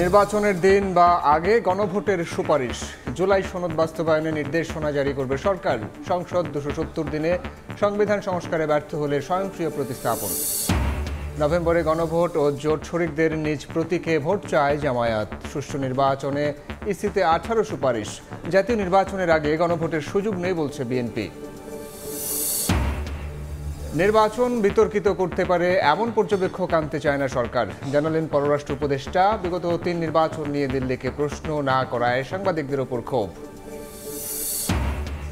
নির্বাচনের দিন বা আগে গণভোটের সুপারিশ, জুলাই সনদ বাস্তবায়নে নির্দেশনা জারি করবে সরকার। সংসদ 270 দিনে সংবিধান সংস্কারে ব্যর্থ হলে স্বয়ংক্রিয় প্রতিস্থাপন। নভেম্বরে গণভোট ও জোট শরিকদের নিজ প্রতীকে ভোট চায় জামায়াত। সুষ্ঠু নির্বাচনে ইসিতে 18 সুপারিশ। জাতীয় নির্বাচনের আগে গণভোটের সুযোগ নেই বলছে বিএনপি। নির্বাচন বিতর্কিত করতে পারে এমন পর্যবেক্ষক আনতে চায় না সরকার, জানালেন পররাষ্ট্র উপদেষ্টা। বিগত 3 নির্বাচন নিয়ে দিল্লিকে প্রশ্ন না করায় সাংবাদিকদের ওপর ক্ষোভ।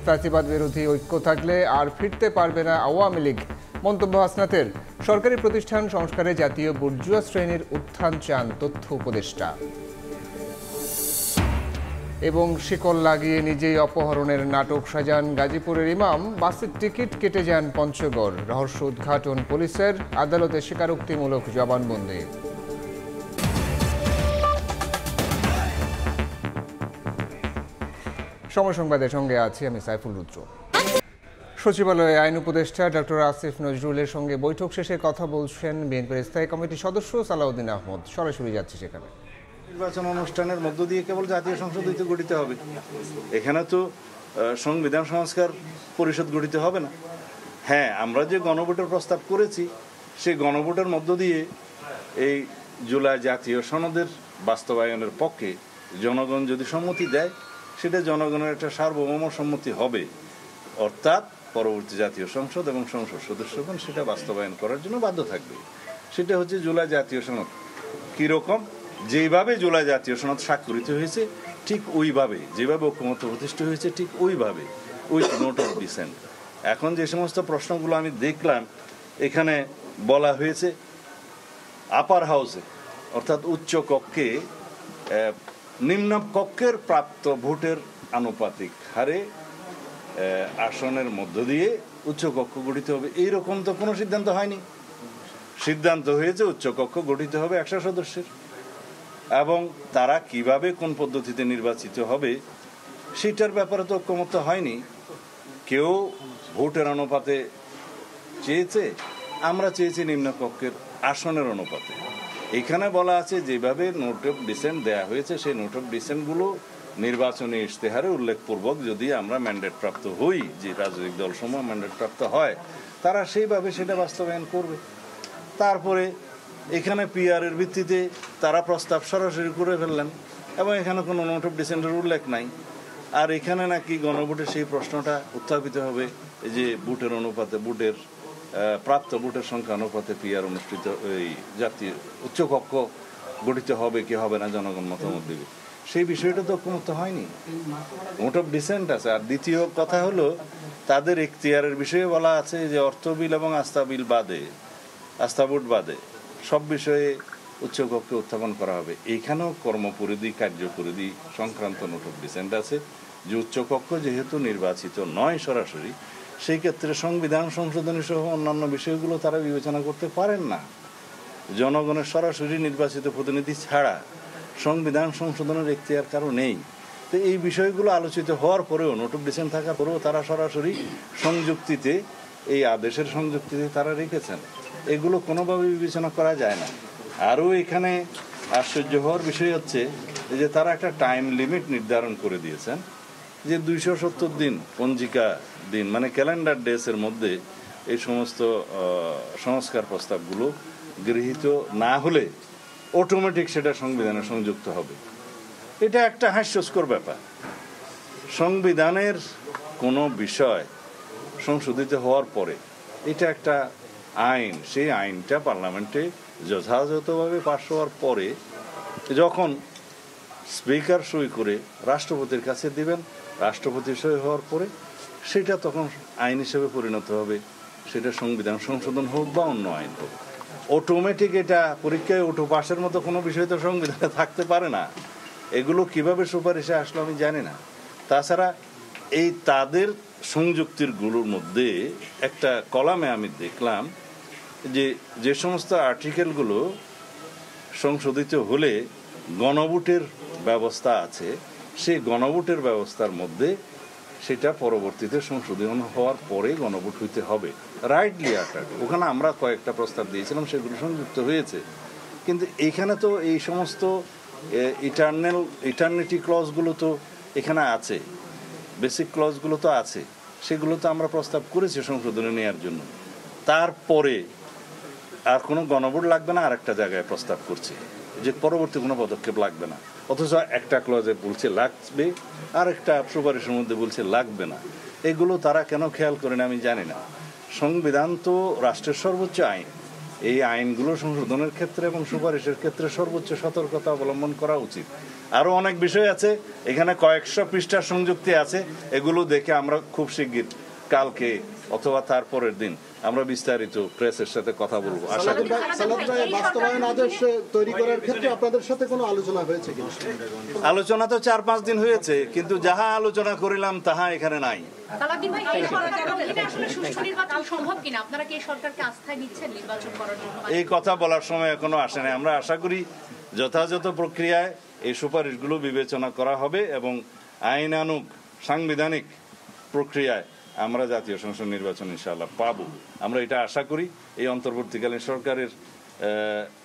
ফ্যাসিবাদ বিরোধী ঐক্য থাকলে আর ফিরতে পারবে না আওয়ামী লীগ, মন্তব্য হাসনাতের। সরকারি প্রতিষ্ঠান সংস্কারে জাতীয় বুর্জুয়া শ্রেণীর উত্থান চান তথ্য উপদেষ্টা। এবং শিকল লাগিয়ে নিজেই অপহরণের নাটক সাজান গাজীপুরের ইমাম, বাসের টিকিট কেটে যান পঞ্চগড়। রহস্য উদ্ঘাটন পুলিশের, আদালতে স্বীকারোক্তিমূলক জবানবন্দি। সময় সংবাদের সঙ্গে আছি আমি সাইফুল রুদ্র। সচিবালয়ে আইন উপদেষ্টা ডক্টর আসিফ নজরুলের সঙ্গে বৈঠক শেষে কথা বলছেন বিএনপির স্থায়ী কমিটির সদস্য সালাউদ্দিন আহমদ। সরাসরি যাচ্ছে সেখানে। নির্বাচন অনুষ্ঠানের মধ্য দিয়ে কেবল জাতীয় সংসদ গঠিত হবে, এখানে তো সংবিধান সংস্কার পরিষদ গঠিত হবে না। হ্যাঁ, আমরা যে গণভোটের প্রস্তাব করেছি সেই গণভোটের মধ্য দিয়ে এই জুলাই জাতীয় সনদের বাস্তবায়নের পক্ষে জনগণ যদি সম্মতি দেয়, সেটা জনগণের একটা সার্বভৌম সম্মতি হবে। অর্থাৎ পরবর্তী জাতীয় সংসদ এবং সংসদ সদস্যগণ সেটা বাস্তবায়ন করার জন্য বাধ্য থাকবে। সেটা হচ্ছে জুলাই জাতীয় সনদ। কীরকম? যেভাবে জুলাই জাতীয় সনদ স্বাক্ষরিত হয়েছে ঠিক ওইভাবে, যেভাবে ঐক্যমত্য প্রতিষ্ঠা হয়েছে ঠিক ওইভাবে, উইথ নোট অফ ডিসেন্ট। এখন যে সমস্ত প্রশ্নগুলো আমি দেখলাম, এখানে বলা হয়েছে আপার হাউসে অর্থাৎ উচ্চ কক্ষে নিম্ন কক্ষের প্রাপ্ত ভোটের আনুপাতিক হারে আসনের মধ্য দিয়ে উচ্চ কক্ষ গঠিত হবে। এইরকম তো কোনো সিদ্ধান্ত হয়নি। সিদ্ধান্ত হয়েছে উচ্চ কক্ষ গঠিত হবে 100 সদস্যের, এবং তারা কিভাবে কোন পদ্ধতিতে নির্বাচিত হবে সেটার ব্যাপারে তো ঐক্যমত্য হয়নি। কেউ ভোটের অনুপাতে চেয়েছে, আমরা চেয়েছি নিম্নকক্ষের আসনের অনুপাতে। এখানে বলা আছে যেভাবে নোট অফ ডিসেন্ট দেয়া হয়েছে সেই নোট অফ ডিসেন্টগুলো নির্বাচনী ইশতেহারে উল্লেখপূর্বক যদি আমরা ম্যান্ডেট প্রাপ্ত হই, যে রাজনৈতিক দলসমূহ ম্যান্ডেট প্রাপ্ত হয়, তারা সেইভাবে সেটা বাস্তবায়ন করবে। তারপরে এখানে পিআরের ভিত্তিতে তারা প্রস্তাব সরাসরি করে ফেললেন এবং এখানে কোনো নোট অফ ডিসেন্টের উল্লেখ নাই। আর এখানে নাকি গণভোটের সেই প্রশ্নটা উত্থাপিত হবে যে ভোটের অনুপাতে, ভোটের প্রাপ্ত ভোটের সংখ্যা অনুপাতে পিআর অনুষ্ঠিত, এই জাতীয় উচ্চকক্ষ গঠিত হবে কি হবে না জনগণ মতামত দেবে। সেই বিষয়টা তো ঐক্যমত্য হয়নি, নোট অফ ডিসেন্ট আছে। আর দ্বিতীয় কথা হলো তাদের এখতিয়ারের বিষয়ে বলা আছে যে অর্থ বিল এবং আস্থা বিল বাদে, আস্থা ভোট বাদে সব বিষয়ে উচ্চকক্ষে উত্থাপন করা হবে। এইখানেও কর্মপরিধি, কার্যপরিধি সংক্রান্ত নোট অফ ডিসেন্ট আছে যে উচ্চকক্ষ যেহেতু নির্বাচিত নয় সরাসরি, সেই ক্ষেত্রে সংবিধান সংশোধনী সহ অন্যান্য বিষয়গুলো তারা বিবেচনা করতে পারেন না। জনগণের সরাসরি নির্বাচিত প্রতিনিধি ছাড়া সংবিধান সংশোধনের এখতিয়ার কারো নেই। তো এই বিষয়গুলো আলোচিত হওয়ার পরেও, নোট অফ ডিসেন্ট থাকার পরেও তারা সরাসরি সংযুক্তিতে, এই আদেশের সংযুক্তিতে তারা রেখেছেন। এগুলো কোনোভাবে বিবেচনা করা যায় না। আরও এখানে আশ্চর্য হওয়ার বিষয় হচ্ছে যে তারা একটা টাইম লিমিট নির্ধারণ করে দিয়েছেন যে 270 দিন পঞ্জিকা দিন, মানে ক্যালেন্ডার ডেসের মধ্যে এই সমস্ত সংস্কার প্রস্তাবগুলো গৃহীত না হলে অটোমেটিক সেটা সংবিধানে সংযুক্ত হবে। এটা একটা হাস্যস্কর ব্যাপার। সংবিধানের কোনো বিষয় সংশোধিত হওয়ার পরে এটা একটা আইন, সেই আইনটা পার্লামেন্টে যথাযথভাবে পাস হওয়ার পরে যখন স্পিকার সই করে রাষ্ট্রপতির কাছে দিবেন, রাষ্ট্রপতি সই হওয়ার পরে সেটা তখন আইন হিসেবে পরিণত হবে। সেটা সংবিধান সংশোধন হোক বা অন্য আইন হোক, অটোমেটিক এটা পরীক্ষায় ওঠো পাশের মতো কোনো বিষয় তো সংবিধানে থাকতে পারে না। এগুলো কিভাবে সুপারিশে আসলো আমি জানি না। তাছাড়া এই তাদের সংযুক্তির গুলোর মধ্যে একটা কলামে আমি দেখলাম যে যে সমস্ত আর্টিকেলগুলো সংশোধিত হলে গণভোটের ব্যবস্থা আছে, সেই গণভোটের ব্যবস্থার মধ্যে সেটা পরবর্তীতে সংশোধন হওয়ার পরে গণভোট হইতে হবে। রাইটলি আটার্ড, ওখানে আমরা কয়েকটা প্রস্তাব দিয়েছিলাম, সেগুলো সংযুক্ত হয়েছে। কিন্তু এখানে তো এই সমস্ত ইটারনিটি ক্লজগুলো তো এখানে আছে, বেসিক ক্লজগুলো তো আছে, সেগুলো তো আমরা প্রস্তাব করেছি সংশোধনে নেওয়ার জন্য। তারপরে আর কোনো গণভোট লাগবে না, আরেকটা জায়গায় প্রস্তাব করছি যে পরবর্তী কোনো পদক্ষেপ লাগবে না, অথচ একটা ক্লজে বলছে লাগবে, আরেকটা সুপারিশের মধ্যে বলছে লাগবে না। এগুলো তারা কেন খেয়াল করেন আমি জানি না। সংবিধান তো রাষ্ট্রের সর্বোচ্চ আইন, এই আইনগুলো সংশোধনের ক্ষেত্রে এবং সুপারিশের ক্ষেত্রে সর্বোচ্চ সতর্কতা অবলম্বন করা উচিত। আরও অনেক বিষয় আছে, এখানে কয়েকশো পৃষ্ঠার সংযুক্তি আছে, এগুলো দেখে আমরা খুব শিগগির কালকে অথবা তার পরের দিন আমরা বিস্তারিত প্রেসের সাথে কথা বলবো। আশা করি বাস্তবায়ন আদেশ তৈরি করার ক্ষেত্রে আপনাদের সাথে কোনো আলোচনা হয়েছে কিনা? আলোচনা তো 4-5 দিন হয়েছে, কিন্তু যাহা আলোচনা করিলাম তাহা এখানে নাই। এই কথা বলার সময় এখনো আসে নাই। আমরা আশা করি যথাযথ প্রক্রিয়ায় এই সুপারিশগুলো বিবেচনা করা হবে এবং আইনানুগ সাংবিধানিক প্রক্রিয়ায় আমরা জাতীয় সংসদ নির্বাচন ইনশাআল্লাহ পাবো। আমরা এটা আশা করি। এই অন্তর্বর্তীকালীন সরকারের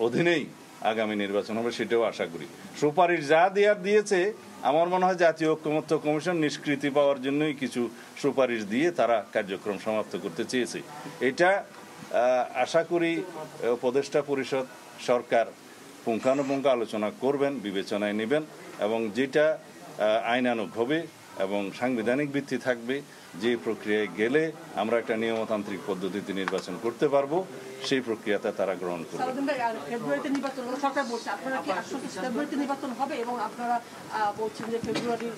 অধীনেই আগামী নির্বাচন হবে, সেটাও আশা করি। সুপারিশ যা দেওয়ার দিয়েছে, আমার মনে হয় জাতীয় ঐক্যমত্য কমিশন নিষ্কৃতি পাওয়ার জন্যই কিছু সুপারিশ দিয়ে তারা কার্যক্রম সমাপ্ত করতে চেয়েছে। এটা আশা করি উপদেষ্টা পরিষদ, সরকার পুঙ্খানুপুঙ্খ আলোচনা করবেন, বিবেচনায় নেবেন এবং যেটা আইনানুগ হবে এবং সাংবিধানিক ভিত্তি থাকবে, যে প্রক্রিয়ায় গেলে আমরা একটা নিয়মতান্ত্রিক পদ্ধতিতে নির্বাচন করতে পারবো, সেই প্রক্রিয়াতে তারা গ্রহণ করবে।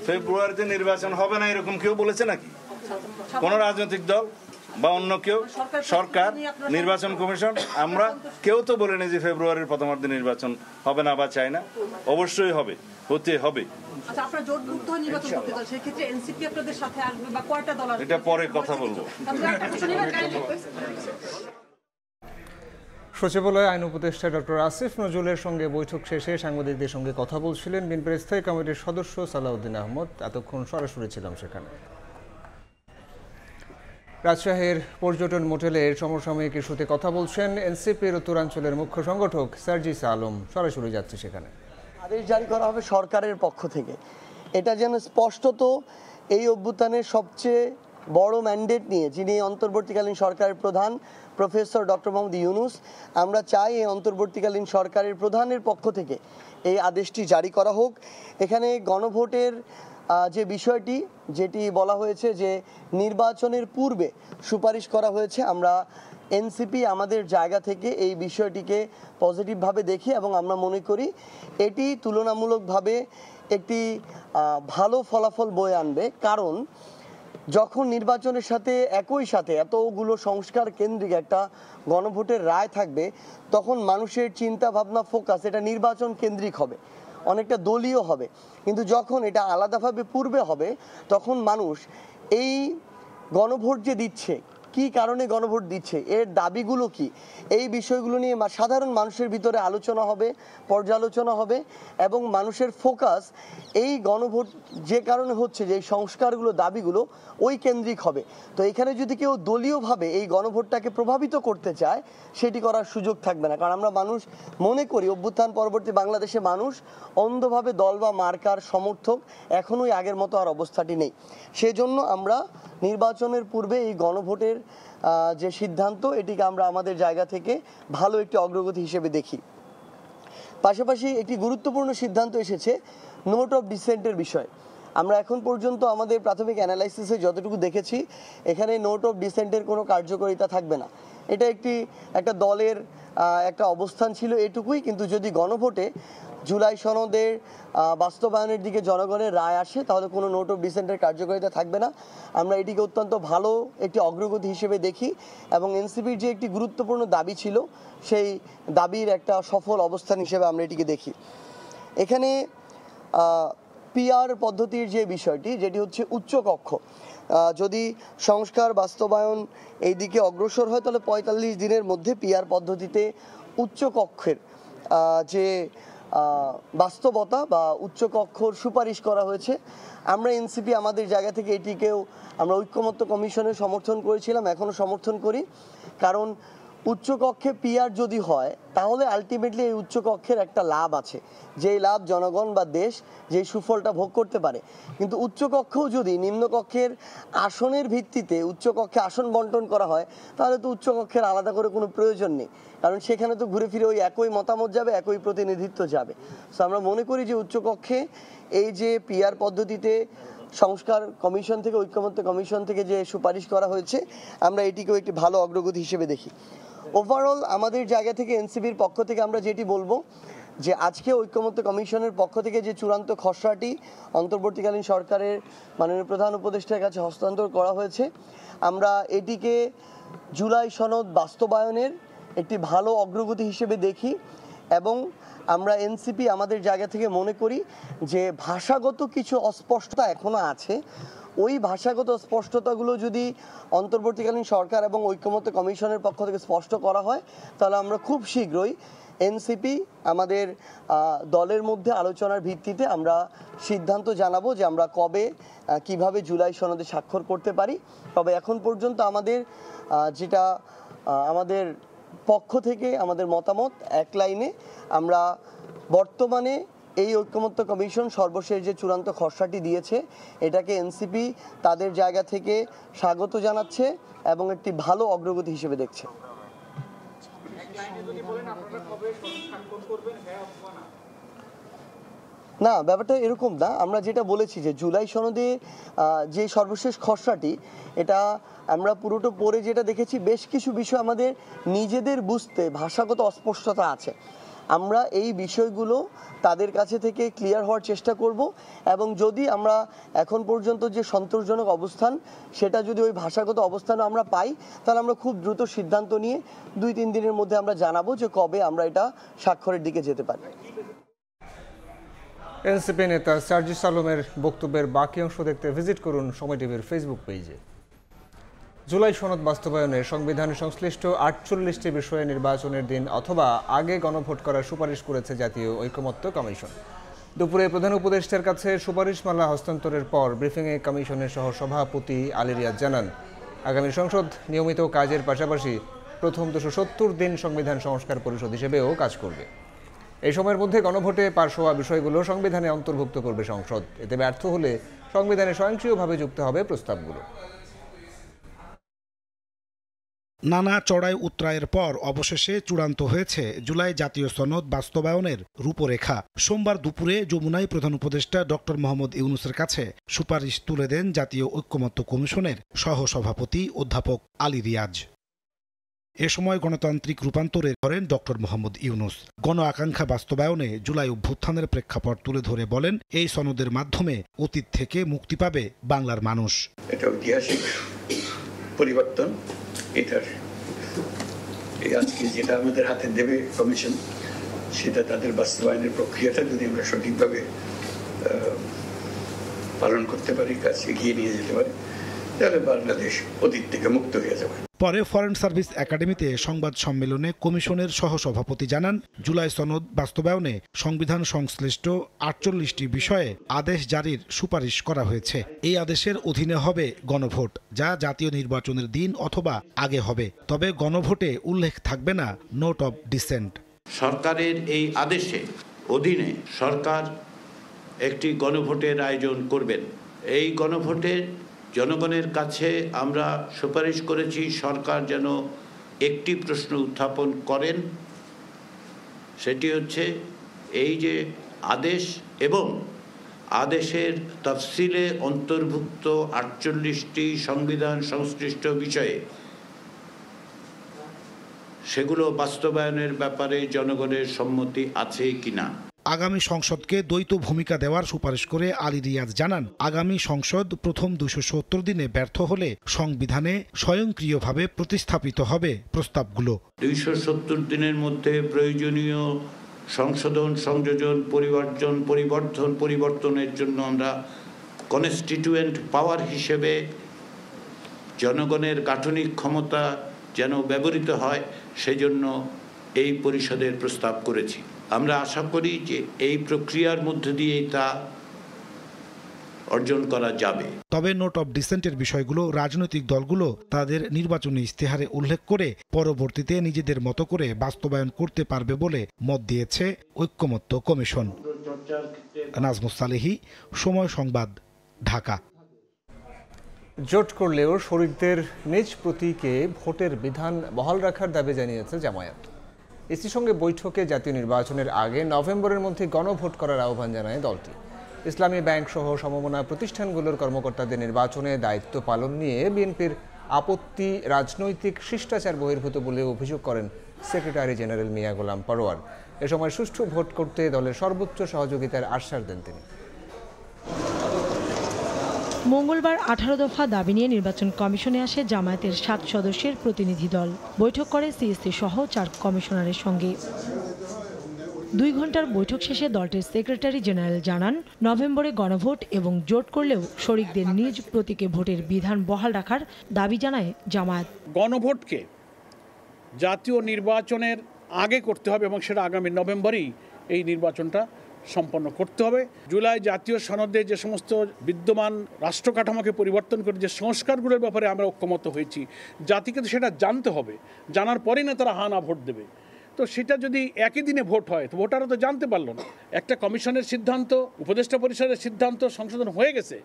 ফেব্রুয়ারিতে নির্বাচন হবে না এরকম কেউ বলেছে নাকি? কোন রাজনৈতিক দল বা অন্য কেউ? সরকার, নির্বাচন কমিশন, আমরা কেউ তো বলিনি যে ফেব্রুয়ারির প্রথমার্ধে নির্বাচন হবে না বা চাই না। অবশ্যই হবে, হতে হবে। এটা পরে কথা বলবো। সচিবালয়ে আইন উপদেষ্টা ডক্টর আসিফ নজরুলের সঙ্গে বৈঠক শেষে সাংবাদিকদের সঙ্গে কথা বলছিলেন বিএনপির স্থায়ী কমিটির সদস্য সালাউদ্দিন আহমদ। এতক্ষণ সরাসরি ছিলাম সেখানে। রাজশাহীর পর্যটন মোটেলের সমসাময়িক ইস্যুতে কথা বলছেন এনসিপির উত্তরাঞ্চলের মুখ্য সংগঠক সার্জিস আলম। সরাসরি যাচ্ছে সেখানে। আদেশ জারি করা হবে সরকারের পক্ষ থেকে, এটা যেন স্পষ্টত এই অভ্যুত্থানের সবচেয়ে বড় ম্যান্ডেট নিয়ে যিনি অন্তর্বর্তীকালীন সরকারের প্রধান প্রফেসর ডক্টর মোহাম্মদ ইউনূস, আমরা চাই এই অন্তর্বর্তীকালীন সরকারের প্রধানের পক্ষ থেকে এই আদেশটি জারি করা হোক। এখানে গণভোটের যে বিষয়টি যেটি বলা হয়েছে যে নির্বাচনের পূর্বে সুপারিশ করা হয়েছে, আমরা এনসিপি আমাদের জায়গা থেকে এই বিষয়টিকে পজিটিভভাবে দেখি এবং আমরা মনে করি এটি তুলনামূলকভাবে একটি ভালো ফলাফল বয়ে আনবে। কারণ যখন নির্বাচনের সাথে একই সাথে এতগুলো সংস্কার কেন্দ্রিক একটা গণভোটের রায় থাকবে, তখন মানুষের চিন্তা ভাবনা ফোকাস এটা নির্বাচন কেন্দ্রিক হবে, অনেকটা দলীয় হবে। কিন্তু যখন এটা আলাদাভাবে পূর্বে হবে, তখন মানুষ এই গণভোট যে দিচ্ছে, কি কারণে গণভোট দিচ্ছে, এর দাবিগুলো কি, এই বিষয়গুলো নিয়ে সাধারণ মানুষের ভিতরে আলোচনা হবে, পর্যালোচনা হবে এবং মানুষের ফোকাস এই গণভোট যে কারণে হচ্ছে, যে সংস্কারগুলো দাবিগুলো ওই কেন্দ্রিক হবে। তো এখানে যদি কেউ দলীয়ভাবে এই গণভোটটাকে প্রভাবিত করতে চায়, সেটি করার সুযোগ থাকবে না। কারণ আমরা মানুষ মনে করি অভ্যুত্থান পরবর্তী বাংলাদেশে মানুষ অন্ধভাবে দল বা মার্কার সমর্থক এখনোই আগের মতো আর অবস্থাটি নেই। সেজন্য আমরা নির্বাচনের পূর্বে এই গণভোটের যে সিদ্ধান্ত, এটিকে আমরা আমাদের জায়গা থেকে ভালো একটি অগ্রগতি হিসেবে দেখি। পাশাপাশি একটি গুরুত্বপূর্ণ সিদ্ধান্ত এসেছে নোট অফ ডিসেন্টের বিষয়। আমরা এখন পর্যন্ত আমাদের প্রাথমিক অ্যানালাইসিসে যতটুকু দেখেছি, এখানে নোট অফ ডিসেন্টের কোনো কার্যকারিতা থাকবে না। এটা একটা দলের একটা অবস্থান ছিল, এটুকুই। কিন্তু যদি গণভোটে জুলাই সনদের বাস্তবায়নের দিকে জনগণের রায় আসে, তাহলে কোনো নোট অফ ডিসেন্টের কার্যকারিতা থাকবে না। আমরা এটিকে অত্যন্ত ভালো একটি অগ্রগতি হিসেবে দেখি এবং এনসিপির যে একটি গুরুত্বপূর্ণ দাবি ছিল, সেই দাবির একটা সফল অবস্থান হিসেবে আমরা এটিকে দেখি। এখানে পিআর পদ্ধতির যে বিষয়টি, যেটি হচ্ছে উচ্চকক্ষ, যদি সংস্কার বাস্তবায়ন এই দিকে অগ্রসর হয়, তাহলে 45 দিনের মধ্যে পিআর পদ্ধতিতে উচ্চকক্ষের যে বাস্তবতা বা উচ্চকক্ষর সুপারিশ করা হয়েছে, আমরা এনসিপি আমাদের জায়গা থেকে এটিকেও আমরা ঐক্যমত্য কমিশনের সমর্থন করেছিলাম, এখনও সমর্থন করি। কারণ উচ্চকক্ষে পিআর যদি হয় তাহলে আলটিমেটলি এই উচ্চকক্ষের একটা লাভ আছে, যেই লাভ জনগণ বা দেশ যেই সুফলটা ভোগ করতে পারে। কিন্তু উচ্চকক্ষেও যদি নিম্নকক্ষের আসনের ভিত্তিতে উচ্চকক্ষে আসন বন্টন করা হয় তাহলে তো উচ্চকক্ষের আলাদা করে কোনো প্রয়োজন নেই, কারণ সেখানে তো ঘুরে ফিরে ওই একই মতামত যাবে, একই প্রতিনিধিত্ব যাবে। সো আমরা মনে করি যে উচ্চকক্ষে এই যে পিআর পদ্ধতিতে সংস্কার কমিশন থেকে, ঐক্যমত্য কমিশন থেকে যে সুপারিশ করা হয়েছে, আমরা এটিকেও একটি ভালো অগ্রগতি হিসেবে দেখি। ওভারঅল আমাদের জায়গা থেকে এনসিপির পক্ষ থেকে আমরা যেটি বলবো যে আজকে ঐক্যমত্য কমিশনের পক্ষ থেকে যে চূড়ান্ত খসড়াটি অন্তর্বর্তীকালীন সরকারের মাননীয় প্রধান উপদেষ্টার কাছে হস্তান্তর করা হয়েছে, আমরা এটিকে জুলাই সনদ বাস্তবায়নের একটি ভালো অগ্রগতি হিসেবে দেখি। এবং আমরা এনসিপি আমাদের জায়গা থেকে মনে করি যে ভাষাগত কিছু অস্পষ্টতা এখনো আছে, ওই ভাষাগত স্পষ্টতাগুলো যদি অন্তর্বর্তীকালীন সরকার এবং ঐক্যমত্য কমিশনের পক্ষ থেকে স্পষ্ট করা হয় তাহলে আমরা খুব শীঘ্রই এনসিপি আমাদের দলের মধ্যে আলোচনার ভিত্তিতে আমরা সিদ্ধান্ত জানাবো যে আমরা কবে কিভাবে জুলাই সনদে স্বাক্ষর করতে পারি। তবে এখন পর্যন্ত আমাদের যেটা আমাদের পক্ষ থেকে আমাদের মতামত এক লাইনে, আমরা বর্তমানে এই ঐক্যমত্য কমিশন সর্বশেষ যে চূড়ান্ত খসড়াটি দিয়েছে এটাকে এনসিপি তাদের জায়গা থেকে স্বাগত জানাচ্ছে এবং একটি ভালো অগ্রগতি হিসেবে দেখছে। না, ব্যাপারটা এরকম না। আমরা যেটা বলেছি যে জুলাই সনদে যে সর্বশেষ খসড়াটি, এটা আমরা পুরোটা পড়ে যেটা দেখেছি বেশ কিছু বিষয় আমাদের নিজেদের বুঝতে ভাষাগত অস্পষ্টতা আছে। আমরা এই বিষয়গুলো তাদের কাছে থেকে ক্লিয়ার হওয়ার চেষ্টা করব এবং যদি আমরা এখন পর্যন্ত যে সন্তোষজনক অবস্থান সেটা যদি ওই ভাষাগত অবস্থানে আমরা পাই তাহলে আমরা খুব দ্রুত সিদ্ধান্ত নিয়ে 2-3 দিনের মধ্যে আমরা জানাবো যে কবে আমরা এটা স্বাক্ষরের দিকে যেতে পারি। এনসিপি নেতা সার্জিস আলমের বক্তব্যের বাকি অংশ দেখতে ভিজিট করুন সময় টিভির ফেসবুক পেজে। জুলাই সনদ বাস্তবায়নে সংবিধানে সংশ্লিষ্ট 48টি বিষয়ে নির্বাচনের দিন অথবা আগে গণভোট করার সুপারিশ করেছে জাতীয় ঐকমত্য কমিশন। দুপুরে প্রধান উপদেষ্টার কাছে সুপারিশমালা হস্তান্তরের পর ব্রিফিংয়ে কমিশনের সহ সভাপতি আলী রিয়াজ জানান, আগামী সংসদ নিয়মিত কাজের পাশাপাশি প্রথম 270 দিন সংবিধান সংস্কার পরিষদ হিসেবেও কাজ করবে। এই সময়ের মধ্যে গণভোটে পাশ হওয়া বিষয়গুলো সংবিধানে অন্তর্ভুক্ত করবে সংসদ। এতে ব্যর্থ হলে সংবিধানে স্বয়ংক্রিয়ভাবে যুক্ত হবে প্রস্তাবগুলো। নানা চড়াই উতরাইয়ের পর অবশেষে চূড়ান্ত হয়েছে জুলাই জাতীয় সনদ বাস্তবায়নের রূপরেখা। সোমবার দুপুরে যমুনায় প্রধান উপদেষ্টা ডক্টর মোহাম্মদ ইউনূসের কাছে সুপারিশ তুলে দেন জাতীয় ঐকমত্য কমিশনের সহসভাপতি অধ্যাপক আলী রিয়াজ। এ সময় গণতান্ত্রিক রূপান্তরে করেন ডক্টর মোহাম্মদ ইউনূস। গণ আকাঙ্ক্ষা বাস্তবায়নে জুলাই অভ্যুত্থানের প্রেক্ষাপট তুলে ধরে বলেন, এই সনদের মাধ্যমে অতীত থেকে মুক্তি পাবে বাংলার মানুষ। এটা ঐতিহাসিক পরিবর্তন। এটার আজকে যেটা আমাদের হাতে দেবে কমিশন, সেটা তাদের বাস্তবায়নের প্রক্রিয়াটা যদি আমরা সঠিকভাবে পালন করতে পারি, কাজ এগিয়ে নিয়ে যেতে পারি, তাহলে বাংলাদেশ অতীত থেকে মুক্ত হয়ে যাবে। পরে ফরেন সার্ভিস একাডেমিতে সংবাদ সম্মেলনে কমিশনের সহসভাপতি জানান, জুলাই সনদ বাস্তবায়নে সংবিধান সংশ্লিষ্ট 48টি বিষয়ে আদেশ জারির সুপারিশ করা হয়েছে। এই আদেশের অধীনে হবে গণভোট, যা জাতীয় নির্বাচনের দিন অথবা আগে হবে। তবে গণভোটে উল্লেখ থাকবে না নোট অব ডিসেন্ট। সরকারের এই আদেশে অধীনে সরকার একটি গণভোটের আয়োজন করবেন। এই গণভোটের জনগণের কাছে আমরা সুপারিশ করেছি সরকার যেন একটি প্রশ্ন উত্থাপন করেন, সেটি হচ্ছে এই যে আদেশ এবং আদেশের তফসিলে অন্তর্ভুক্ত 48টি সংবিধান সংশ্লিষ্ট বিষয়ে সেগুলো বাস্তবায়নের ব্যাপারে জনগণের সম্মতি আছে কিনা। আগামী সংসদকে দ্বৈত ভূমিকা দেওয়ার সুপারিশ করে আলী রিয়াজ জানান, আগামী সংসদ প্রথম 270 দিনে ব্যর্থ হলে সংবিধানে স্বয়ংক্রিয়ভাবে প্রতিস্থাপিত হবে প্রস্তাবগুলো। 270 দিনের মধ্যে প্রয়োজনীয় সংশোধন, সংযোজন, পরিবর্তনের জন্য আমরা কনস্টিটিউয়েন্ট পাওয়ার হিসেবে জনগণের গাঠনিক ক্ষমতা যেন ব্যবহৃত হয়, সেজন্য এই পরিষদের প্রস্তাব করেছি। আমরা আশা করি যে এই প্রক্রিয়ার মধ্য দিয়ে তা অর্জন করা যাবে। তবে নোট অফ ডিসেন্টের বিষয়গুলো রাজনৈতিক দলগুলো তাদের নির্বাচনী ইশতেহারে উল্লেখ করে পরবর্তীতে নিজেদের মতো করে বাস্তবায়ন করতে পারবে বলে মত দিয়েছে ঐক্যমত্য কমিশন। নাজমুস সালেহী, সময় সংবাদ, ঢাকা। জোট করলেও শরিকদের নিজ প্রতীকে ভোটের বিধান বহাল রাখার দাবি জানিয়েছে জামায়াত। ইসির সঙ্গে বৈঠকে জাতীয় নির্বাচনের আগে নভেম্বরের মধ্যে গণভোট করার আহ্বান জানায় দলটি। ইসলামী ব্যাংক সহ সমমনা প্রতিষ্ঠানগুলোর কর্মকর্তাদের নির্বাচনে দায়িত্ব পালন নিয়ে বিএনপির আপত্তি রাজনৈতিক শিষ্টাচার বহির্ভূত বলে অভিযোগ করেন সেক্রেটারি জেনারেল মিয়া গোলাম পরোয়ার। এ সময় সুষ্ঠু ভোট করতে দলের সর্বোচ্চ সহযোগিতার আশ্বাস দেন তিনি। মঙ্গলবার 18 দফা দাবি নিয়ে নির্বাচন কমিশনে আসে জামায়াতের 7 সদস্যের প্রতিনিধি দল। বৈঠক করে সিএসসি সহ 4 কমিশনারের সঙ্গে। 2 ঘন্টার বৈঠক শেষে দলটির সেক্রেটারি জেনারেল জানান, নভেম্বরে গণভোট এবং জোট করলেও শরিকদের নিজ প্রতীকে ভোটের বিধান বহাল রাখার দাবি জানায় জামায়াত। গণভোটকে জাতীয় নির্বাচনের আগে করতে হবে এবং সেটা আগামী নভেম্বরেই এই নির্বাচনটা সম্পন্ন করতে হবে। জুলাই জাতীয় সনদে যে সমস্ত বিদ্যমান রাষ্ট্র কাঠামোকে পরিবর্তন করে যে সংস্কারগুলোর ব্যাপারে আমরা ঐক্যমত হয়েছি, জাতিকে তো সেটা জানতে হবে, জানার পরেই না তারা হা না ভোট দেবে। তো সেটা যদি একই দিনে ভোট হয় তো ভোটাররা তো জানতে পারলো না। একটা কমিশনের সিদ্ধান্ত, উপদেষ্টা পরিষদের সিদ্ধান্ত সংশোধন হয়ে গেছে,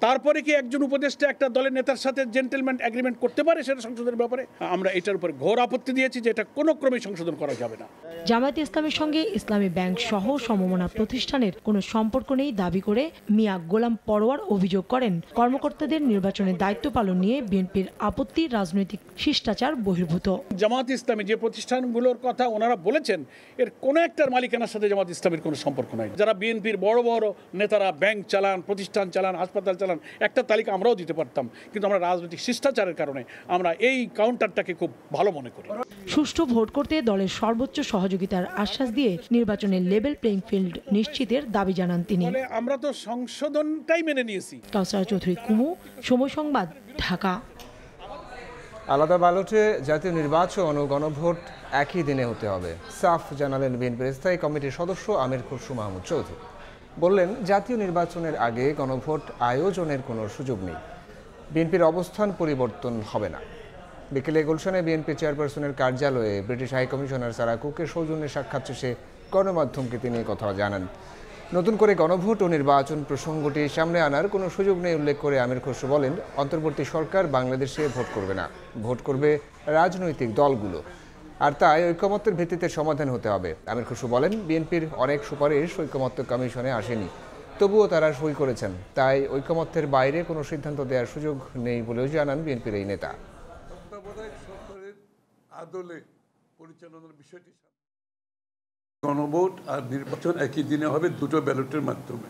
তারপরে কি একজন উপদেষ্টা একটা দলের নেতার সাথে জেন্টেলম্যান এগ্রিমেন্ট করতে পারে সেটা সংশোধনের ব্যাপারে? আমরা এটার উপর ঘোর আপত্তি দিয়েছি যে এটা কোনো ক্রমে সংশোধন করা যাবে না। জামায়াতে ইসলামের সঙ্গে ইসলামী ব্যাংক সহ সমমনা প্রতিষ্ঠানের কোনো সম্পর্ক নেই দাবি করে মিয়া গোলাম পরোয়ার অভিযোগ করেন, কর্মকর্তাদের নির্বাচনের দায়িত্ব পালন নিয়ে বিএনপির আপত্তি রাজনৈতিক শিষ্টাচার বহির্ভূত। জামায়াত ইসলামী যে প্রতিষ্ঠানগুলোর কথা ওনারা বলেছেন, এর কোনো একটার মালিকানার সাথে জামায়াত ইসলামীর কোনো সম্পর্ক নাই। যারা বিএনপির বড় বড় নেতারা ব্যাংক চালান, প্রতিষ্ঠান চালান, হাসপাতাল চালান, একটা তালিকা আমরাও দিতে পারতাম, কিন্তু আমরা রাজনৈতিক শিষ্টাচারের কারণে আমরা এই কাউন্টারটাকে খুব ভালো মনে করি। সুষ্ঠু ভোট করতে দলের সর্বোচ্চ সহযোগিতার আশ্বাস দিয়ে নির্বাচনের লেভেল প্লেইং ফিল্ড নিশ্চিতের দাবি জানান তিনি। আমরা তো সংশোধনটাই মেনে নিয়েছি। কাউসার চৌধুরী কুমু, সময় সংবাদ, ঢাকা। আলাদা ব্যালটে জাতীয় নির্বাচন ও গণভোট একই দিনে হতে হবে, সাফ জানালেন বিএনপির স্থায়ী কমিটির সদস্য আমির খুরশু মাহমুদ চৌধুরী। বললেন, জাতীয় নির্বাচনের আগে গণভোট আয়োজনের কোনো সুযোগ নেই, বিএনপির অবস্থান পরিবর্তন হবে না। বিকেলে গুলশানে বিএনপি চেয়ারপারসনের কার্যালয়ে ব্রিটিশ হাইকমিশনার সারা কুকের সৌজন্যে সাক্ষাৎ শেষে গণমাধ্যমকে তিনি কথা জানান। নতুন করে গণভোট ও নির্বাচন প্রসঙ্গটি সামনে আনার কোনো সুযোগ নেই উল্লেখ করে আমির খুরশু বলেন, অন্তর্বর্তী সরকার বাংলাদেশে ভোট করবে না, ভোট করবে রাজনৈতিক দলগুলো, আর তাই ঐকমত্যের ভিত্তিতে সমাধান হতে হবে। আমির খুরশু বলেন, বিএনপির অনেক সুপারিশ ঐকমত্য কমিশনে আসেনি, তবুও তারা সই করেছেন, তাই ঐকমত্যের বাইরে কোনো সিদ্ধান্ত দেওয়ার সুযোগ নেই বলেও জানান বিএনপির এই নেতা। গণভোট আর নির্বাচন একই দিনে হবে, দুটো ব্যালটের মাধ্যমে।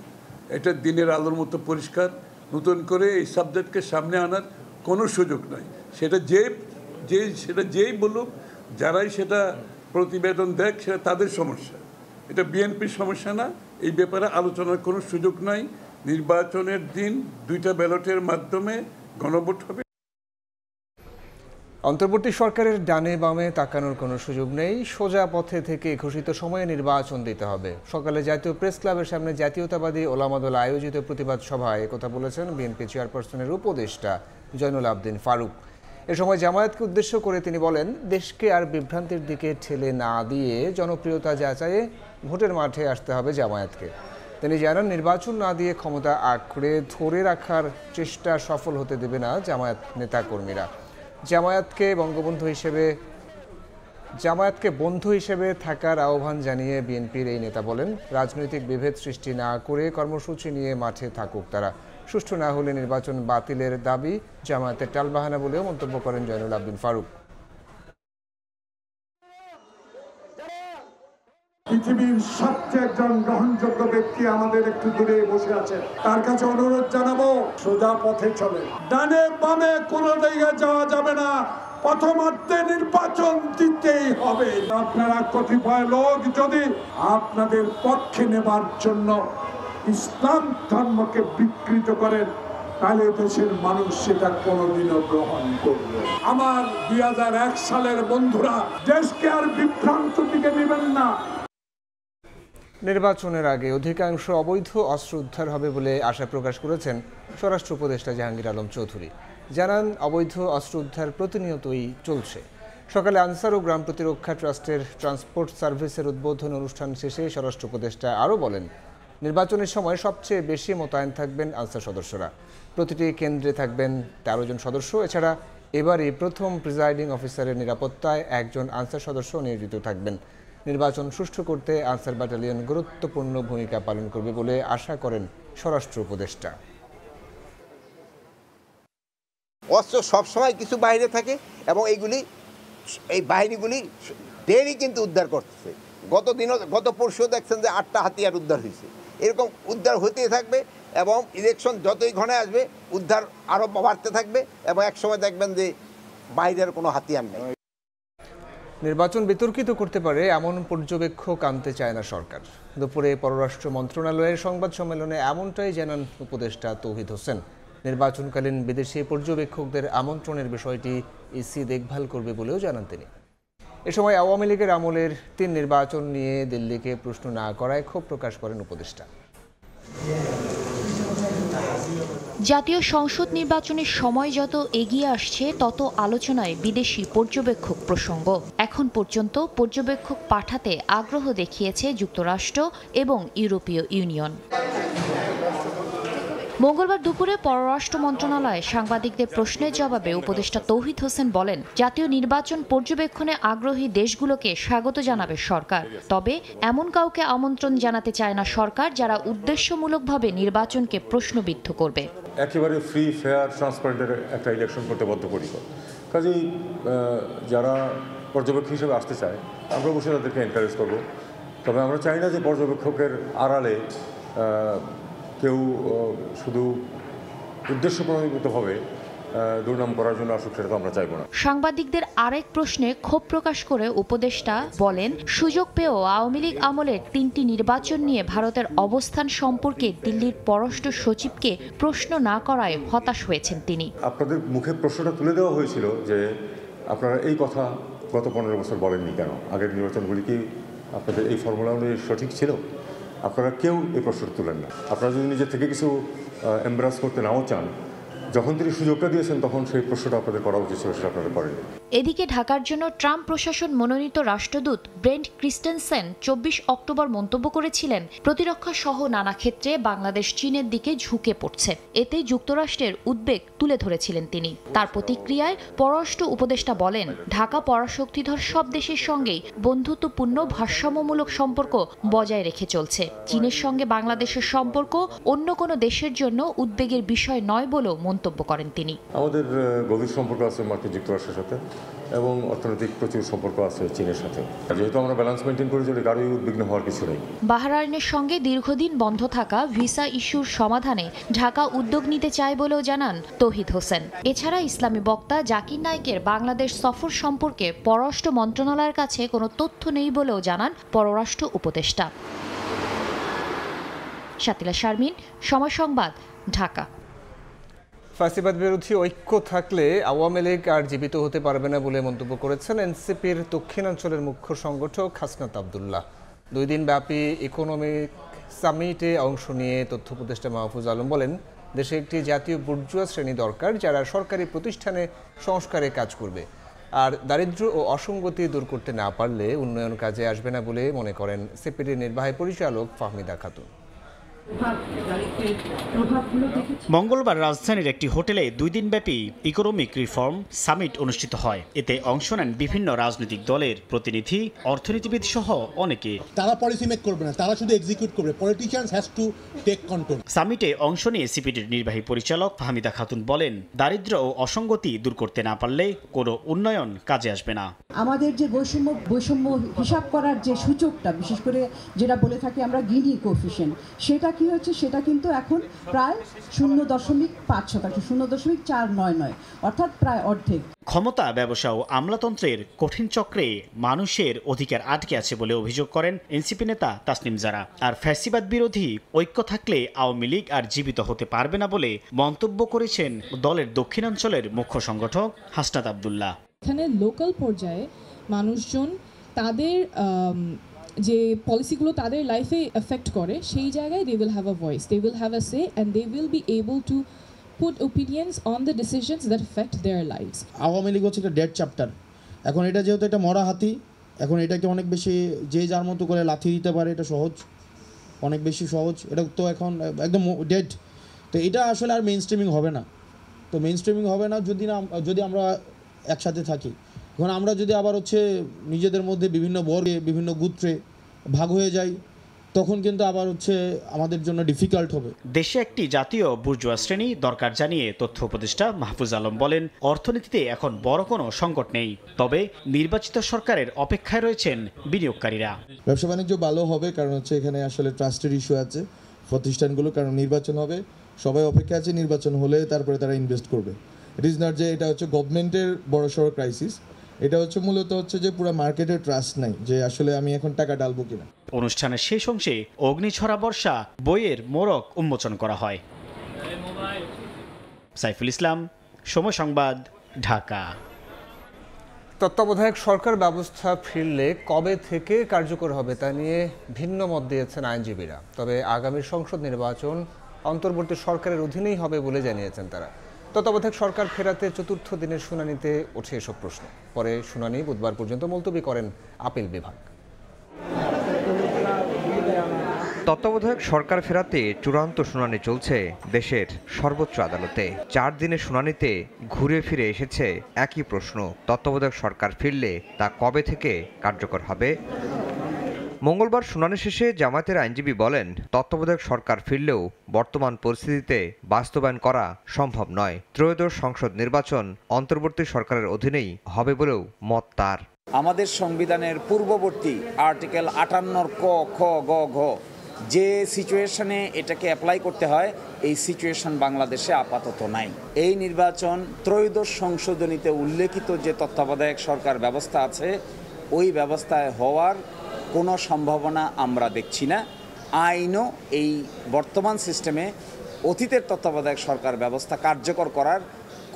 এটা দিনের আলোর মতো পরিষ্কার। নতুন করে এই সাবজেক্টকে সামনে আনার কোনো সুযোগ নাই। সেটা যেই বলুক, যারাই সেটা প্রতিবেদন দেখ, সেটা তাদের সমস্যা, এটা বিএনপির সমস্যা না। এই ব্যাপারে আলোচনার কোনো সুযোগ নাই। নির্বাচনের দিন দুইটা ব্যালটের মাধ্যমে গণভোট হবে। অন্তর্বর্তী সরকারের ডানে বামে তাকানোর কোনো সুযোগ নেই, সোজা পথে থেকে ঘোষিত সময়ে নির্বাচন দিতে হবে। সকালে জাতীয় প্রেস ক্লাবের সামনে জাতীয়তাবাদী ওলামা দল আয়োজিত প্রতিবাদ সভায় একথা বলেছেন বিএনপি চেয়ারপারসনের উপদেষ্টা জয়নুল আবদিন ফারুক। এ সময় জামায়াতকে উদ্দেশ্য করে তিনি বলেন, দেশকে আর বিভ্রান্তির দিকে ঠেলে না দিয়ে জনপ্রিয়তা যাচাইয়ে ভোটের মাঠে আসতে হবে জামায়াতকে। তিনি জানান, নির্বাচন না দিয়ে ক্ষমতা আঁকড়ে ধরে রাখার চেষ্টা সফল হতে দেবে না জামায়াত নেতাকর্মীরা। জামায়াতকে বন্ধু হিসেবে থাকার আহ্বান জানিয়ে বিএনপির এই নেতা বলেন, রাজনৈতিক বিভেদ সৃষ্টি না করে কর্মসূচি নিয়ে মাঠে থাকুক তারা। সুষ্ঠু না হলে নির্বাচন বাতিলের দাবি জামায়াতের টালবাহানা বলেও মন্তব্য করেন জয়নুল আবদিন ফারুক। পৃথিবীর সবচেয়ে একজন গ্রহণযোগ্য ব্যক্তি আমাদের একটু দূরে বসে আছেন, তার কাছে অনুরোধ জানাবো, সোজা পথে চলে, ডানে বামে কোনো জায়গায় যাওয়া যাবে না, প্রথমার্ধে নির্বাচন দিতেই হবে। আপনারা কতিপয় লোক যদি আপনাদের পক্ষে নেবার জন্য ইসলাম ধর্মকে বিকৃত করেন, তাহলে দেশের মানুষ সেটা কোনোদিনও গ্রহণ করবে। আমার 2001 সালের বন্ধুরা, দেশকে আর বিভ্রান্ত দিকে নেবেন না। নির্বাচনের আগে অধিকাংশ অবৈধ অস্ত্র উদ্ধার হবে বলে আশা প্রকাশ করেছেন স্বরাষ্ট্র উপদেষ্টা জাহাঙ্গীর আলম চৌধুরী। জানান, অবৈধ অস্ত্র উদ্ধার প্রতিনিয়তই চলছে। সকালে আনসার ও গ্রাম প্রতিরক্ষা ট্রাস্টের ট্রান্সপোর্ট সার্ভিসের উদ্বোধন অনুষ্ঠান শেষে স্বরাষ্ট্র উপদেষ্টা আরও বলেন, নির্বাচনের সময় সবচেয়ে বেশি মোতায়েন থাকবেন আনসার সদস্যরা। প্রতিটি কেন্দ্রে থাকবেন 13 জন সদস্য। এছাড়া এবারই প্রথম প্রিজাইডিং অফিসারের নিরাপত্তায় একজন আনসার সদস্য নিয়োজিত থাকবেন। নির্বাচন সুষ্ঠু করতে আনসার ব্যাটালিয়ন গুরুত্বপূর্ণ ভূমিকা পালন করবে বলে আশা করেন স্বরাষ্ট্র উপদেষ্টা। অস্ত্র সবসময় কিছু বাইরে থাকে এবং এই বাহিনীগুলি ডেইলি কিন্তু উদ্ধার করতেছে। গত পরশু দেখছেন যে 8টা হাতিয়ার উদ্ধার হয়েছে। এরকম উদ্ধার হতেই থাকবে এবং ইলেকশন যতই ঘনে আসবে উদ্ধার আরও বাড়তে থাকবে এবং একসময় দেখবেন যে বাইরের কোনো হাতিয়ার নেই। নির্বাচন বিতর্কিত করতে পারে এমন পর্যবেক্ষক আনতে চায় না সরকার। দুপুরে পররাষ্ট্র মন্ত্রণালয়ের সংবাদ সম্মেলনে এমনটাই জানান উপদেষ্টা তৌহিদ হোসেন। নির্বাচনকালীন বিদেশি পর্যবেক্ষকদের আমন্ত্রণের বিষয়টি ইসি দেখভাল করবে বলেও জানান তিনি। এ সময় আওয়ামী লীগের আমলের 3 নির্বাচন নিয়ে দিল্লিকে প্রশ্ন না করায় ক্ষোভ প্রকাশ করেন উপদেষ্টা। জাতীয় সংসদ নির্বাচনের সময় যত এগিয়ে আসছে তত আলোচনায় বিদেশি পর্যবেক্ষক প্রসঙ্গ। এখন পর্যন্ত পর্যবেক্ষক পাঠাতে আগ্রহ দেখিয়েছে যুক্তরাষ্ট্র এবং ইউরোপীয় ইউনিয়ন। মঙ্গলবার দুপুরে পররাষ্ট্র মন্ত্রণালয়ে সাংবাদিকদের প্রশ্নের জবাবে উপদেষ্টা তৌহিদ হোসেন বলেন, জাতীয় নির্বাচন পর্যবেক্ষণে আগ্রহী দেশগুলোকে স্বাগত জানাবে সরকার। তবে এমন কাউকে আমন্ত্রণ জানাতে চায় না সরকার যারা উদ্দেশ্যমূলকভাবে নির্বাচনকে প্রশ্নবিদ্ধ করবে। একেবারে ফ্রি, ফেয়ার, ট্রান্সপারেন্টের একটা ইলেকশন করতে বদ্ধপরিকর। কাজেই যারা পর্যবেক্ষক হিসেবে আসতে চায় আমরা অবশ্যই তাদেরকে এনকারেজ করব। তবে আমরা চাই না যে পর্যবেক্ষকের আড়ালে কেউ শুধু উদ্দেশ্য প্রণোদিতভাবে দুর্নাম করার জন্য আসুক, সেটা তো আমরা চাইব না। সাংবাদিকদের আরেক প্রশ্নে ক্ষোভ প্রকাশ করে উপদেষ্টা বলেন, সুযোগ পেয়েও আওয়ামী লীগ আমলের 3টি নির্বাচন নিয়ে ভারতের অবস্থান সম্পর্কে দিল্লির পররাষ্ট্র সচিবকে প্রশ্ন না করায় হতাশ হয়েছেন তিনি। আপনাদের মুখে প্রশ্নটা তুলে দেওয়া হয়েছিল যে আপনারা এই কথা গত 15 বছর বলেননি কেন? আগের নির্বাচনগুলি কি আপনাদের এই ফর্মুলা অনুযায়ী সঠিক ছিল? আপনারা কেউ এই প্রশ্নটা তুলেন না। আপনারা যদি নিজের থেকে কিছু এমব্রাস করতে নাও চান, যখন তিনি সুযোগটা দিয়েছেন তখন সেই প্রশ্নটা আপনাদের করা উচিত ছিল, সেটা আপনারা করেননি। এদিকে ঢাকার জন্য ট্রাম্প প্রশাসন মনোনীত রাষ্ট্রদূত ব্রেন্ট ক্রিস্টেনসেন 24 অক্টোবর মন্তব্য করেছিলেন, প্রতিরক্ষা সহ নানা ক্ষেত্রে বাংলাদেশ চীনের দিকে ঝুঁকে পড়ছে। এতে যুক্তরাষ্ট্রের উদ্বেগ তুলে ধরেছিলেন তিনি। তার প্রতিক্রিয়ায় পররাষ্ট্র উপদেষ্টা বলেন, ঢাকা পরাশক্তিধর সব দেশের সঙ্গেই বন্ধুত্বপূর্ণ ভারসাম্যমূলক সম্পর্ক বজায় রেখে চলছে। চীনের সঙ্গে বাংলাদেশের সম্পর্ক অন্য কোনো দেশের জন্য উদ্বেগের বিষয় নয় বলেও মন্তব্য করেন তিনি। আমাদের গভীর সম্পর্ক আছে মার্কিন যুক্তরাষ্ট্রের সাথে এবং অর্থনৈতিক প্রচুর সম্পর্ক আছে চীনের সাথে। যেহেতু আমরা ব্যালেন্স মেনটেন করে চলি, কারোই উদ্বিগ্ন হওয়ার কিছু নেই। বাহরাইনের সঙ্গে দীর্ঘদিন বন্ধ থাকা ভিসা ইস্যুর সমাধানে ঢাকা উদ্যোগ নিতে চায় বলেও জানান তৌহিদ হোসেন। এছাড়া ইসলামী বক্তা জাকির নায়েকের বাংলাদেশ সফর সম্পর্কে পররাষ্ট্র মন্ত্রণালয়ের কাছে কোনো তথ্য নেই বলেও জানান পররাষ্ট্র উপদেষ্টা। শাতিলা শারমিন, সময় সংবাদ, ঢাকা। ফ্যাসিবাদ বিরোধী ঐক্য থাকলে আওয়ামী লীগ আর জীবিত হতে পারবে না বলে মন্তব্য করেছেন এনসিপির দক্ষিণাঞ্চলের মুখ্য সংগঠক হাসনাত আব্দুল্লাহ। 2 দিন ব্যাপী ইকোনমিক সামিটে অংশ নিয়ে তথ্য উপদেষ্টা মাহফুজ আলম বলেন, দেশে একটি জাতীয় বুর্জুয়া শ্রেণী দরকার যারা সরকারি প্রতিষ্ঠানে সংস্কারে কাজ করবে। আর দারিদ্র্য ও অসঙ্গতি দূর করতে না পারলে উন্নয়ন কাজে আসবে না বলে মনে করেন সিপিডির নির্বাহী পরিচালক ফাহমিদা খাতুন। মঙ্গলবার রাজধানীর একটি হোটেলে 2 দিনব্যাপী ইকোনমিক রিফর্ম সামিট অনুষ্ঠিত হয়। এতে অংশ নেন বিভিন্ন রাজনৈতিক দলের প্রতিনিধি, অর্থনীতিবিদ সহ অনেকে। তারা পলিসি মেক করবে না, তারা শুধু এক্সিকিউট করবে। Politicians has to take control. সামিটে অংশ নিয়ে সিপিডির নির্বাহী পরিচালক ফাহমিদা খাতুন বলেন, দারিদ্র্য ও অসঙ্গতি দূর করতে না পারলে কোনো উন্নয়ন কাজে আসবে না। আমাদের যে বৈষম্য হিসাব করার যে সূচকটা, বিশেষ করে যেটা বলে থাকি আমরা গিনি কোএফিশিয়েন্ট, সেটা কি হচ্ছে, সেটা কিন্তু এখন প্রায় 0.5%, 0.499, অর্থাৎ প্রায় অর্ধেক। ক্ষমতা, ব্যবসা ও আমলাতন্ত্রের কঠিন চক্রে মানুষের অধিকার আটকে আছে বলে অভিযোগ করেন এনসিপি নেতা তাসনিম জারা। আর ফ্যাসিবাদ বিরোধী ঐক্য থাকলে আওয়ামী লীগ আর জীবিত হতে পারবে না বলে মন্তব্য করেছেন দলের দক্ষিণাঞ্চলের মুখ্য সংগঠক হাসনাত আব্দুল্লাহ। এখানে লোকাল পর্যায়ে মানুষজন তাদের যে পলিসিগুলো তাদের লাইফে এফেক্ট করে সেই জায়গায় they will have a voice, they will have a say and they will be able to put opinions on the decisions that affect their lives. Awami League হচ্ছে একটা ডেড চ্যাপ্টার। এখন এটা যেহেতু একটা মরা হাতি, এখন এটাকে অনেক বেশি যে যার মতো করে লাথি দিতে পারে, এটা সহজ, অনেক বেশি সহজ। এটা তো এখন একদম ডেড। তো এটা আসলে আর মেইন স্ট্রিমিং হবে না। তো মেইন স্ট্রিমিং হবে না যদি আমরা একসাথে থাকি। এখন আমরা যদি আবার হচ্ছে নিজেদের মধ্যে বিভিন্ন বর্গে বিভিন্ন গোত্রে ভাগ হয়ে যাই, তখন কিন্তু আবার হচ্ছে আমাদের জন্য ডিফিকাল্ট হবে। দেশে একটি জাতীয় বুর্জোয়া শ্রেণী দরকার জানিয়ে তথ্য উপদেষ্টা মাহফুজ আলম বলেন, অর্থনীতিতে এখন বড় কোনো সংকট নেই, তবে নির্বাচিত সরকারের অপেক্ষায় রয়েছেন বিনিয়োগকারীরা। ব্যবসা বাণিজ্য ভালো হবে, কারণ হচ্ছে এখানে আসলে ট্রাস্টের ইস্যু আছে প্রতিষ্ঠানগুলো, কারণ নির্বাচন হবে, সবাই অপেক্ষা আছে নির্বাচন হলে তারপরে তারা ইনভেস্ট করবে। ইট ইজ নট যে এটা হচ্ছে গভর্নমেন্টের বড়সড় ক্রাইসিস, এটা হচ্ছে মূলত হচ্ছে যে পুরো মার্কেটের ট্রাস্ট নাই যে আসলে আমি এখন টাকা ডালবো কিনা। অনুষ্ঠানের শেষ অংশে অগ্নিঝরা বর্ষা বইয়ের মোড়ক উন্মোচন করা হয়। সাইফুল ইসলাম, সময় সংবাদ, ঢাকা। তত্ত্বাবধায়ক সরকার ব্যবস্থা ফিরলে কবে থেকে কার্যকর হবে তা নিয়ে ভিন্ন মত দিয়েছেন আইনজীবীরা। তবে আগামী সংসদ নির্বাচন অন্তর্বর্তী সরকারের অধীনেই হবে বলে জানিয়েছেন তারা। তত্ত্বাবধায়ক সরকার ফেরাতে চতুর্থ দিনের শুনানিতে ওঠে এসব প্রশ্ন। পরে শুনানি বুধবার পর্যন্ত মুলতবি করেন আপিল বিভাগ। তত্ত্বাবধায়ক সরকার ফেরাতে চূড়ান্ত শুনানি চলছে দেশের সর্বোচ্চ আদালতে। 4 দিনের শুনানিতে ঘুরে ফিরে এসেছে একই প্রশ্ন, তত্ত্বাবধায়ক সরকার ফিরলে তা কবে থেকে কার্যকর হবে। মঙ্গলবার শুনানি শেষে জামায়াতের আইনজীবী বলেন, তত্ত্বাবধায়ক সরকার ফিরলেও বর্তমান পরিস্থিতিতে বাস্তবায়ন করা সম্ভব নয়। ত্রয়োদশ সংসদ নির্বাচন অন্তর্বর্তী সরকারের অধীনেই হবে বলেও মত তার। আমাদের সংবিধানের পূর্ববর্তী আর্টিকেল 58 ক, খ, গ, ঘ যে সিচুয়েশনে এটাকে অ্যাপ্লাই করতে হয়, এই সিচুয়েশন বাংলাদেশে আপাতত নাই। এই নির্বাচন ত্রয়োদশ সংশোধনীতে উল্লেখিত যে তত্ত্বাবধায়ক সরকার ব্যবস্থা আছে, ওই ব্যবস্থায় হওয়ার কোনো সম্ভাবনা আমরা দেখছি না। আইনও এই বর্তমান সিস্টেমে অতীতের তত্ত্বাবধায়ক সরকার ব্যবস্থা কার্যকর করার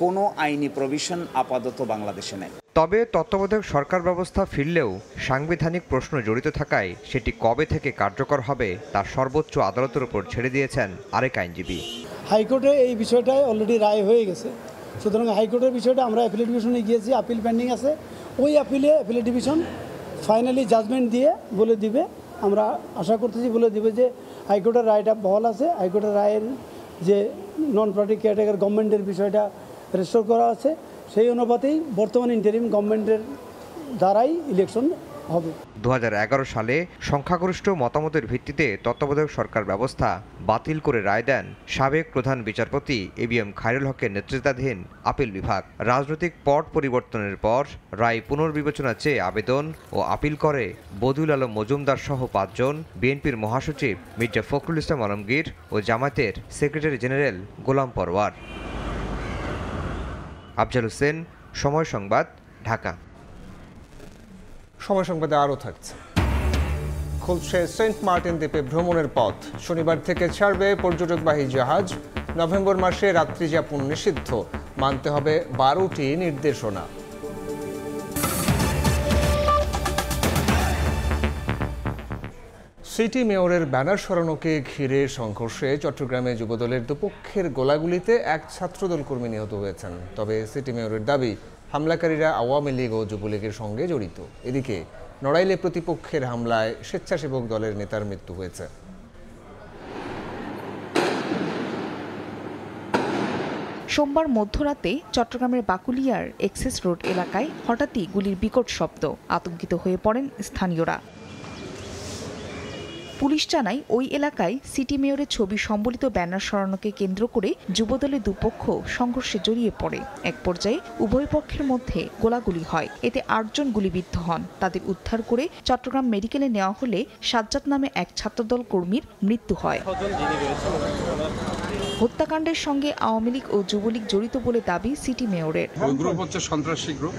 কোনো আইনি প্রভিশন আপাতত বাংলাদেশে নেই। তবে তত্ত্বাবধায়ক সরকার ব্যবস্থা ফিরলেও সাংবিধানিক প্রশ্ন জড়িত থাকায় সেটি কবে থেকে কার্যকর হবে তা সর্বোচ্চ আদালতের উপর ছেড়ে দিয়েছেন আরেক আইনজীবী। হাইকোর্টে এই বিষয়টায় অলরেডি রায় হয়ে গেছে, সুতরাং হাইকোর্টের বিষয়টা আমরা অ্যাপিলেট ডিভিশনে গিয়েছি, আপিল পেন্ডিং আছে। ওই অ্যাপিলেট ডিভিশন ফাইনালি জাজমেন্ট দিয়ে বলে দিবে, আমরা আশা করতেছি বলে দিবে যে হাইকোর্টের রায়টা বহাল আছে, হাইকোর্টের রায়ের যে নন পার্টি কেয়ারটেকার গভর্নমেন্টের বিষয়টা রেস্টোর করা আছে, সেই অনুপাতেই বর্তমান ইন্টারিম গভর্নমেন্টের দ্বারাই ইলেকশন হবে। 2011 সালে সংখ্যাগরিষ্ঠ মতামতের ভিত্তিতে তত্ত্বাবধায়ক সরকার ব্যবস্থা বাতিল করে রায় দেন সাবেক প্রধান বিচারপতি ABM খায়রুল হকের নেতৃত্বাধীন আপিল বিভাগ। রাজনৈতিক পট পরিবর্তনের পর রায় পুনর্বিবেচনা চেয়ে আবেদন ও আপিল করে বদিউল আলম মজুমদার সহ 5 জন, বিএনপির মহাসচিব মির্জা ফখরুল ইসলাম আলমগীর ও জামায়াতের সেক্রেটারি জেনারেল গোলাম পরওয়ার। আফজাল হোসেন, সময় সংবাদ, ঢাকা। সময় সংবাদে আরও থাকছে। খুলছে সেন্ট মার্টিন দ্বীপে ভ্রমণের পথ। শনিবার থেকে ছাড়বে পর্যটকবাহী জাহাজ। নভেম্বর মাসে রাত্রি যাপন নিষিদ্ধ, মানতে হবে 12টি নির্দেশনা। সিটি মেয়রের ব্যানার সরানোকে ঘিরে সংঘর্ষে চট্টগ্রামে যুবদলের দুপক্ষের গোলাগুলিতে এক ছাত্রদল কর্মী নিহত হয়েছেন। তবে সিটি মেয়রের দাবি, হামলাকারীরা আওয়ামী লীগ ও যুবলীগের সঙ্গে জড়িত। এদিকে নড়াইলে প্রতিপক্ষের হামলায় স্বেচ্ছাসেবক দলের নেতার মৃত্যু হয়েছে। সোমবার মধ্যরাতে চট্টগ্রামের বাকুলিয়ার এক্সেস রোড এলাকায় হঠাৎই গুলির বিকট শব্দ। আতঙ্কিত হয়ে পড়েন স্থানীয়রা। পুলিশ জানায়, ওই এলাকায় সিটি মেয়রের ছবি সম্বলিত ব্যানার সরানোকে কেন্দ্র করে যুবদলের দুপক্ষ সংঘর্ষে জড়িয়ে পড়ে। এক পর্যায়ে উভয় পক্ষের মধ্যে গোলাগুলি হয়। এতে 8 জন গুলিবিদ্ধ হন। তাদের উদ্ধার করে চট্টগ্রাম মেডিকেলে নেওয়া হলে সাজ্জাদ নামে এক ছাত্রদল কর্মীর মৃত্যু হয়। হত্যাকাণ্ডের সঙ্গে আওয়ামী লীগ ও যুবলীগ জড়িত বলে দাবি সিটি মেয়রের। ওই গ্রুপ হচ্ছে সন্ত্রাসী গ্রুপ।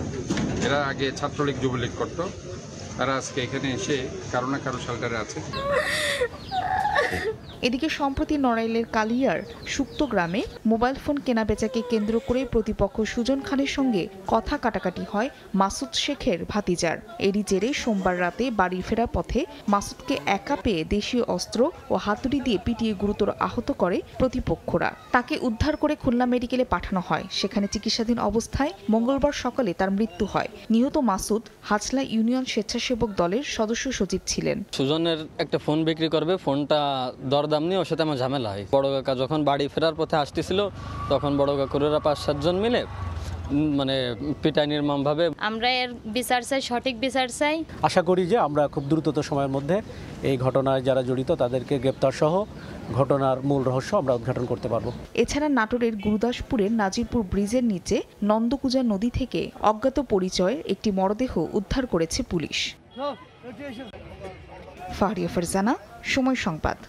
এরা আগে ছাত্রলীগ যুবলীগ করত, তারা আজকে এখানে এসে কারো না কারো শেল্টারে আছে। এদিকে সম্প্রতি নড়াইলের কালিয়ার সুক্ত গ্রামে মোবাইল ফোন কেনাবেচাকে কেন্দ্র করে প্রতিপক্ষ সুজন খানের সঙ্গে কথা কাটাকাটি হয় মাসুদ শেখের ভাতিজার। এরই জেরে সোমবার রাতে বাড়ি ফেরার পথে মাসুদকে একা পেয়ে দেশীয় অস্ত্র ও হাতুড়ি দিয়ে পিটিয়ে গুরুতর আহত করে প্রতিপক্ষরা। তাকে উদ্ধার করে খুলনা মেডিকেলে পাঠানো হয়। সেখানে চিকিৎসাধীন অবস্থায় মঙ্গলবার সকালে তার মৃত্যু হয়। নিহত মাসুদ হাজলা ইউনিয়ন স্বেচ্ছাসেবক দলের সদস্য সচিব ছিলেন। সুজনের একটা ফোন বিক্রি করবে, ফোনটা দরদাম নিয়ে ওর সাথে আমার ঝামেলা হয়। বড় কাকা যখন বাড়ি ফেরার পথে আসতেছিল তখন বড় কাকুরা 5-7 জন মিলে মানে পিটাই নির্মমভাবে। আমরা এর বিচার চাই, সঠিক বিচার চাই। আশা করি যে আমরা খুব দ্রুততম সময়ের মধ্যে এই ঘটনায় যারা জড়িত তাদেরকে গ্রেপ্তার সহ ঘটনার মূল রহস্য আমরা উদ্ঘাটন করতে পারব। এছাড়া নাটোরের গুরুদাসপুরের নাজিরপুর ব্রিজের নিচে নন্দকুজা নদী থেকে অজ্ঞাত পরিচয়ের একটি মরদেহ উদ্ধার করেছে পুলিশ। ফাহরিয়া ফারজানা, সময় সংবাদ।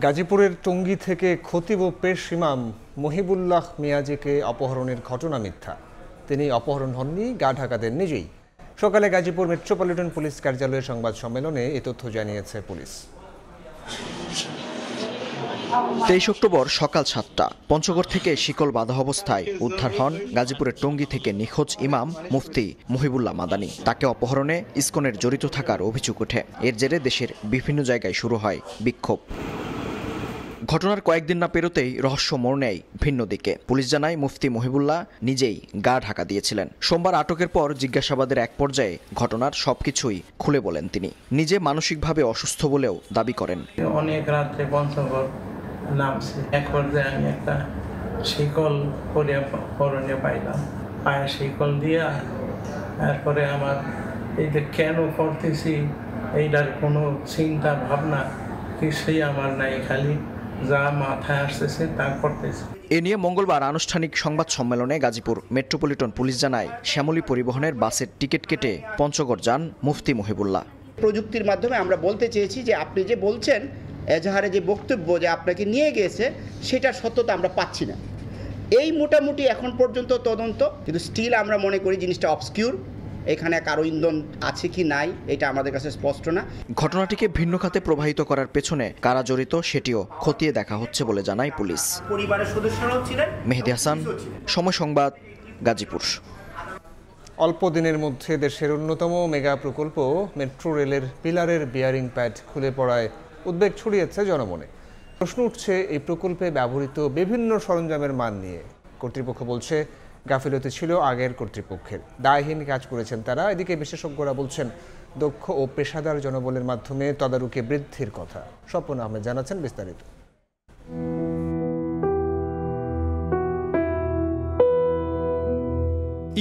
গাজীপুরের টঙ্গী থেকে খতিব ও পেশ ইমাম মহিবুল্লাহ মিয়াজিকে অপহরণের ঘটনা মিথ্যা। তিনি অপহরণ হননি, গা ঢাকা দেন নিজেই। সকালে গাজীপুর মেট্রোপলিটন পুলিশ কার্যালয়ের সংবাদ সম্মেলনে এ তথ্য জানিয়েছে পুলিশ। 23 অক্টোবর সকাল 7টা পঞ্চগড় থেকে শিকল বাঁধা অবস্থায় উদ্ধার হন গাজীপুরের টঙ্গী থেকে নিখোঁজ ইমাম মুফতি মহিবুল্লাহ মাদানী। তাকে অপহরণে ইসকনের জড়িত থাকার অভিযোগ ওঠে। এর জেরে দেশের বিভিন্ন জায়গায় শুরু হয় বিক্ষোভ। ঘটনার কয়েকদিন না পেরোতেই রহস্য মোড় নেয় ভিন্ন দিকে। পুলিশ জানায় মুফতি মহিবুল্লাহ নিজেই গা ঢাকা দিয়েছিলেন। সোমবার আটকের পর জিজ্ঞাসাবাদের এক পর্যায়ে ঘটনার সবকিছুই খুলে বলেন তিনি। নিজে মানসিকভাবে অসুস্থ বলেও দাবি করেন। অনেক রাত্রে পঞ্চগড় নামছে, এক পর্যায়ে আমি একটা শিকল পরনে পাইলাম, পায়ে শিকল দিয়া তারপরে আমার এই যে কেন করতেছি এইটার কোনো চিন্তা ভাবনা কিছুই আমার নাই, খালি যা মাথায় আসতেছে তা করতেছে। এ নিয়ে মঙ্গলবার আনুষ্ঠানিক সংবাদ সম্মেলনে গাজীপুর মেট্রোপলিটন পুলিশ জানায় শ্যামলী পরিবহনের বাসের টিকিট কেটে পঞ্চগড় যান মুফতি মহিবুল্লাহ। প্রযুক্তির মাধ্যমে আমরা বলতে চেয়েছি যে আপনি যে বলছেন এজাহারে যে বক্তব্য যে আপনাকে নিয়ে গিয়েছে সেটার সত্যতা আমরা পাচ্ছি না। এই মোটামুটি এখন পর্যন্ত তদন্ত, কিন্তু স্টিল আমরা মনে করি জিনিসটা অবসকিউর। এখানে কারো ইন্ধন আছে কি নাই এটা আমাদের কাছে স্পষ্ট না। ঘটনাটিকে ভিন্ন খাতে প্রবাহিত করার পেছনে কারা জড়িত সেটিও খতিয়ে দেখা হচ্ছে বলে জানায় পুলিশ। পরিবারের সদস্যরাও ছিলেন। মেহেদী হাসান, সময় সংবাদ, গাজীপুর। অল্প দিনের মধ্যে দেশের অন্যতম মেগা প্রকল্প মেট্রো রেলের পিলারের বিয়ারিং প্যাড খুলে পড়ায় উদ্বেগ ছড়িয়েছে জনমনে। প্রশ্ন উঠছে এই প্রকল্পে ব্যবহৃত বিভিন্ন সরঞ্জামের মান নিয়ে। কর্তৃপক্ষ বলছে গাফিলতি ছিল আগের কর্তৃপক্ষের, দায়হীন কাজ করেছেন তারা। এদিকে বিশেষজ্ঞরা বলছেন দক্ষ ও পেশাদার জনবলের মাধ্যমে তদারকি বৃদ্ধির কথা। স্বপন আহমেদ জানাচ্ছেন বিস্তারিত।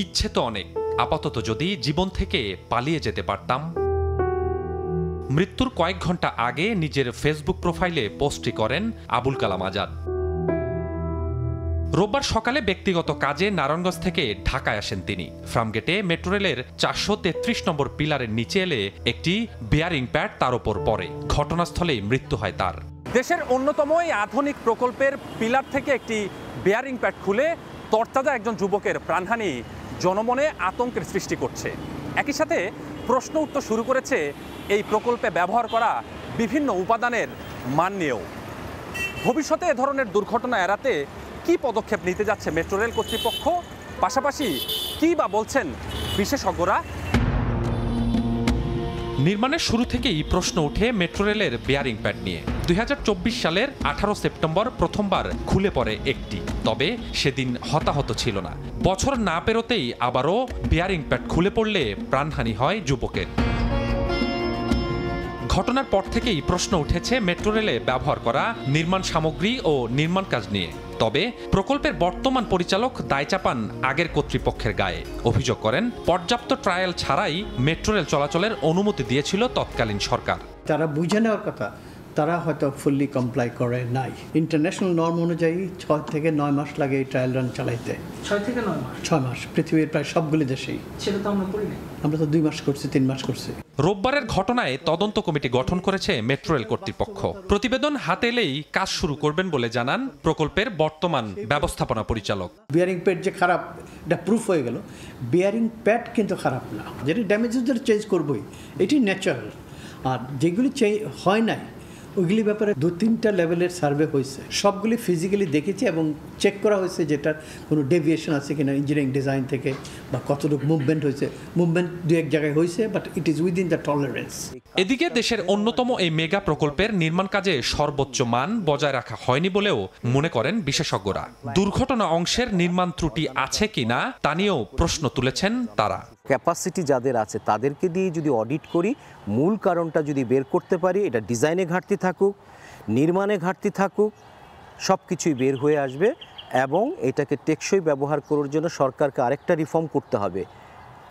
ইচ্ছে তো অনেক, আপাতত যদি জীবন থেকে পালিয়ে যেতে পারতাম। মৃত্যুর কয়েক ঘন্টা আগে নিজের ফেসবুক প্রোফাইলে পোস্টটি করেন আবুল কালাম আজাদ। রোববার সকালে ব্যক্তিগত কাজে নারায়ণগঞ্জ থেকে ঢাকায় আসেন তিনি। ফার্মগেটে মেট্রো রেলের 433 নম্বর পিলারের নিচে এলে একটি বিয়ারিং প্যাড তার উপর পড়ে। ঘটনাস্থলেই মৃত্যু হয় তার। দেশের অন্যতম এই আধুনিক প্রকল্পের পিলার থেকে একটি বিয়ারিং প্যাড খুলে তরতাজা একজন যুবকের প্রাণহানি জনমনে আতঙ্কের সৃষ্টি করছে। একই সাথে প্রশ্ন উঠতে শুরু করেছে এই প্রকল্পে ব্যবহার করা বিভিন্ন উপাদানের মান নিয়েও। ভবিষ্যতে এ ধরনের দুর্ঘটনা এড়াতে কি পদক্ষেপ নিতে যাচ্ছে মেট্রো রেল কর্তৃপক্ষ, পাশাপাশি কি বা বলছেন বিশেষজ্ঞরা? নির্মাণের শুরু থেকেই প্রশ্ন ওঠে মেট্রো রেলের বিয়ারিং প্যাড নিয়ে। 2024 সালের 18 সেপ্টেম্বর প্রথমবার খুলে পড়ে একটি, তবে সেদিন হতাহত ছিল না। বছর না পেরোতেই আবারও বিয়ারিং প্যাড খুলে পড়লে প্রাণহানি হয় যুবকের। ঘটনার পর থেকেই প্রশ্ন উঠেছে মেট্রো রেলে ব্যবহার করা নির্মাণ সামগ্রী ও নির্মাণ কাজ নিয়ে। তবে প্রকল্পের বর্তমান পরিচালক দায় চাপান আগের কর্তৃপক্ষের গায়ে। অভিযোগ করেন পর্যাপ্ত ট্রায়াল ছাড়াই মেট্রো রেল চলাচলের অনুমতি দিয়েছিল তৎকালীন সরকার। যারা বুঝে নেওয়ার কথা তারা হয়তো ফুললি কমপ্লাই করে নাই। ইন্টারন্যাশনাল নর্ম অনুযায়ী 6 থেকে 9 মাস লাগে এই ট্রায়াল রান চালাইতে। 6 থেকে 9 মাস? 6 মাস পৃথিবীর প্রায় সবগুলি দেশেই। সেটা তো আমরা করি না। আমরা তো 2 মাস করছি, 3 মাস করছি। রোববারের ঘটনায় তদন্ত কমিটি গঠন করেছে মেট্রো রেল কর্তৃপক্ষ। প্রতিবেদন হাতে এলেই কাজ শুরু করবেন বলে জানান প্রকল্পের বর্তমান ব্যবস্থাপনা পরিচালক। বিয়ারিং প্যাড যে খারাপ এটা প্রুফ হয়ে গেল। বিয়ারিং প্যাড কিন্তু খারাপ না, যেটা ড্যামেজেস চেঞ্জ করবই, এটি ন্যাচারাল। আর যেগুলি হয় নাই ওইগুলি ব্যাপারে 2-3টা লেভেলের সার্ভে হয়েছে, সবগুলি ফিজিক্যালি দেখেছি এবং চেক করা হয়েছে যেটার কোনো ডেভিয়েশন আছে কিনা ইঞ্জিনিয়ারিং ডিজাইন থেকে, বা কতটুকু মুভমেন্ট হয়েছে। মুভমেন্ট দু এক জায়গায় হয়েছে, but it is within the tolerance. এদিকে দেশের অন্যতম এই মেগা প্রকল্পের নির্মাণ কাজে সর্বোচ্চ মান বজায় রাখা হয়নি বলেও মনে করেন বিশেষজ্ঞরা। দুর্ঘটনা অংশের নির্মাণ ত্রুটি আছে কিনা তা নিয়েও প্রশ্ন তুলেছেন তারা। ক্যাপাসিটি যাদের আছে তাদেরকে দিয়ে যদি অডিট করি, মূল কারণটা যদি বের করতে পারি, এটা ডিজাইনে ঘাটতি থাকুক, নির্মাণে ঘাটতি থাকুক, সব কিছুই বের হয়ে আসবে। এবং এটাকে টেকসই ব্যবহার করার জন্য সরকারকে আরেকটা রিফর্ম করতে হবে,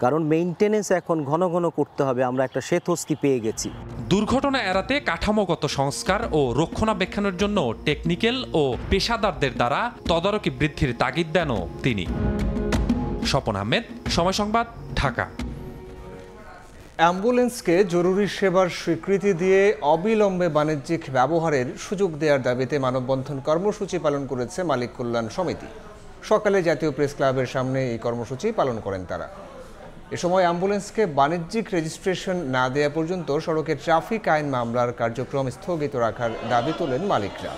কারণ মেইনটেনেন্স এখন ঘন ঘন করতে হবে। আমরা একটা শ্বেতহস্তি পেয়ে গেছি। দুর্ঘটনা এড়াতে কাঠামোগত সংস্কার ও রক্ষণাবেক্ষণের জন্য টেকনিক্যাল ও পেশাদারদের দ্বারা তদারকি বৃদ্ধির তাগিদ দেনও তিনি। স্বপন আহমেদ, সময় সংবাদ, ঢাকা। অ্যাম্বুলেন্সকে জরুরি সেবার স্বীকৃতি দিয়ে অবিলম্বে বাণিজ্যিক ব্যবহারের সুযোগ দেওয়ার দাবিতে মানববন্ধন কর্মসূচি পালন করেছে মালিক কল্যাণ সমিতি। সকালে জাতীয় প্রেস ক্লাবের সামনে এই কর্মসূচি পালন করেন তারা। এ সময় অ্যাম্বুলেন্সকে বাণিজ্যিক রেজিস্ট্রেশন না দেওয়া পর্যন্ত সড়কে ট্রাফিক আইন মামলার কার্যক্রম স্থগিত রাখার দাবি তোলেন মালিকরা।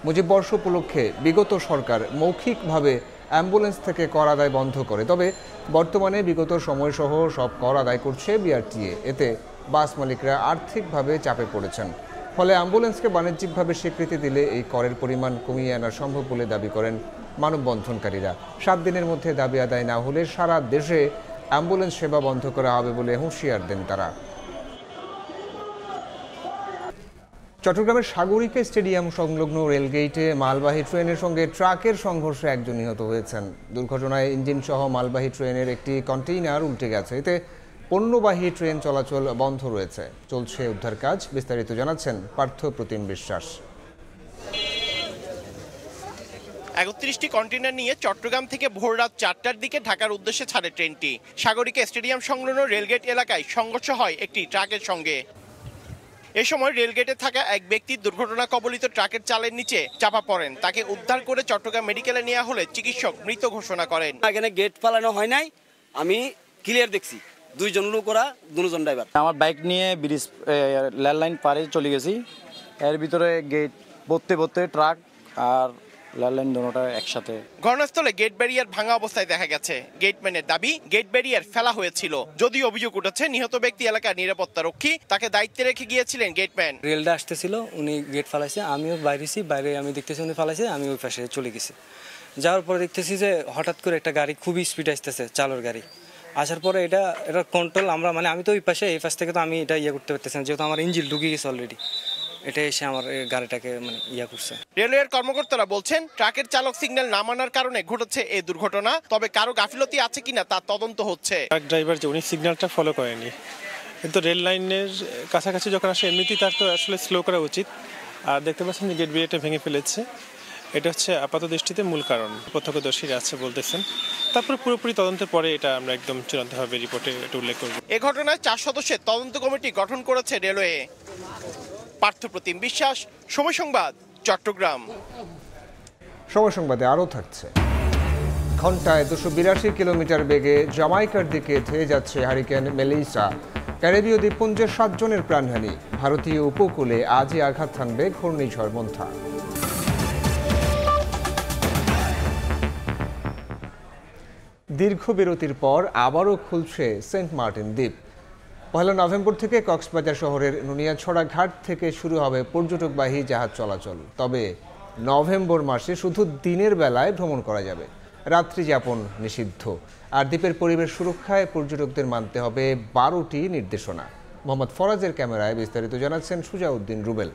মুজিববর্ষ উপলক্ষে বিগত সরকার মৌখিকভাবে অ্যাম্বুলেন্স থেকে কর আদায় বন্ধ করে, তবে বর্তমানে বিগত সময়সহ সব কর আদায় করছে বিআরটিএ। এতে বাস মালিকরা আর্থিকভাবে চাপে পড়েছেন। ফলে অ্যাম্বুলেন্সকে বাণিজ্যিকভাবে স্বীকৃতি দিলে এই করের পরিমাণ কমিয়ে আনা সম্ভব বলে দাবি করেন মানববন্ধনকারীরা। 7 দিনের মধ্যে দাবি আদায় না হলে সারা দেশে অ্যাম্বুলেন্স সেবা বন্ধ করা হবে বলে হুঁশিয়ার দেন তারা। চট্টগ্রামের সাগরিকা স্টেডিয়াম সংলগ্ন রেলগেইটে মালবাহী ট্রেনের সঙ্গে ট্রাকের সংঘর্ষে একজন নিহত হয়েছেন। দুর্ঘটনায় ইঞ্জিনসহ মালবাহী ট্রেনের একটি কন্টেইনার উল্টে গেছে। এতে পণ্যবাহী ট্রেন চলাচল বন্ধ রয়েছে। চলছে উদ্ধার কাজ। বিস্তারিত জানাচ্ছেন পার্থ প্রতিম বিশ্বাস। ৩১টি কন্টেইনার নিয়ে চট্টগ্রাম থেকে ভোর রাত 4টার দিকে ঢাকার উদ্দেশ্যে ছাড়ে ট্রেনটি। সাগরিকা স্টেডিয়াম সংলগ্ন রেলগেট এলাকায় সংঘর্ষ হয় একটি ট্রাকের সঙ্গে। এ সময় রেলগেটে থাকা এক ব্যক্তি দুর্ঘটনা কবলিত ট্রাকের চালের নিচে চাপা পড়েন। তাকে উদ্ধার করে চট্টগ্রাম মেডিকেলে নেওয়া হলে চিকিৎসক মৃত ঘোষণা করেন। এখানে গেট ফালানো হয় নাই, আমি ক্লিয়ার দেখছি, 2 জন লোক, ওরা 2 জন ড্রাইভার। আমার বাইক নিয়ে ব্রিজ রেল লাইন পারে চলে গেছি। এর ভিতরে গেট পড়তে ট্রাক আর রেল লাইন দুটোটা একসাথে। ঘটনাস্থলে গেট ব্যারিয়ার ভাঙা অবস্থায় দেখা গেছে। গেটম্যানের দাবি গেট ব্যারিয়ার ফেলা হয়েছিল। যদিও অভিযোগ উঠেছে নিহত ব্যক্তি এলাকার নিরাপত্তা রক্ষী, তাকে দায়িত্বে রেখে গিয়েছিলেন গেটম্যান। রেলটা আসতেছিল, উনি গেট ফালাইছে, আমিও বাইরে আমি দেখতেছি উনি ফালাইছে, আমি ওই পাশে চলে গেছি। যাওয়ার পরে দেখতেছি যে হঠাৎ করে একটা গাড়ি খুবই স্পিড আসতেছে, চালর গাড়ি আসার পরে এটা কন্ট্রোল আমরা আমি তো ওই পাশে, এই পাশ থেকে তো আমি এটা করতে পারতেছি না, যেহেতু আমার ইঞ্জিন ঢুকে গেছে অলরেডি। এটা এসে আমার গাড়িটাকে করছে। রেলওয়ের কর্মকর্তারা বলছেন ট্রাকের চালক সিগন্যাল না মানার কারণে ঘটেছে এই দুর্ঘটনা, তবে কারো গাফিলতি আছে কিনা তা তদন্ত হচ্ছে। ট্রাক ড্রাইভার যে উনি সিগন্যালটা ফলো করেনি, কিন্তু রেল লাইনের কাছাকাছি যখন আসে এমনিতেই তার তো আসলে স্লো করা উচিত। আর দেখতে পাচ্ছেন যে গেট ব্যারিয়ারটা ভেঙে ফেলেছে। এটা হচ্ছে আপাত দৃষ্টিতে মূল কারণ, প্রত্যক্ষদর্শীরা আছে বলতেছেন। তারপরে পুরোপুরি তদন্তের পরে এটা আমরা একদম চূড়ান্তভাবে রিপোর্টে এটা উল্লেখ করব। এ ঘটনায় 4 সদস্যের তদন্ত কমিটি গঠন করেছে রেলওয়ে। পার্থ প্রতিম বিশ্বাস, সময় সংবাদ, চট্টগ্রাম। সময় সংবাদে আরও থাকছে। ঘন্টায় 282 কিলোমিটার বেগে জামাইকার দিকে ধেয়ে যাচ্ছে হারিকেন মেলিসা। ক্যারিবীয় দ্বীপপুঞ্জের 7 জনের প্রাণহানি। ভারতীয় উপকূলে আজই আঘাত হানবে ঘূর্ণিঝড় মন্থা। দীর্ঘ বিরতির পর আবারও খুলছে সেন্ট মার্টিন দ্বীপ। 1 নভেম্বর থেকে কক্সবাজার শহরের নুনিয়াছড়া ঘাট থেকে শুরু হবে পর্যটকবাহী জাহাজ চলাচল। তবে নভেম্বর মাসে শুধু দিনের বেলায় ভ্রমণ করা যাবে, রাত্রি যাপন নিষিদ্ধ। আর দ্বীপের পরিবেশ সুরক্ষায় পর্যটকদের মানতে হবে 12টি নির্দেশনা। মোহাম্মদ ফরাজের ক্যামেরায় বিস্তারিত জানাচ্ছেন সুজাউদ্দিন রুবেল।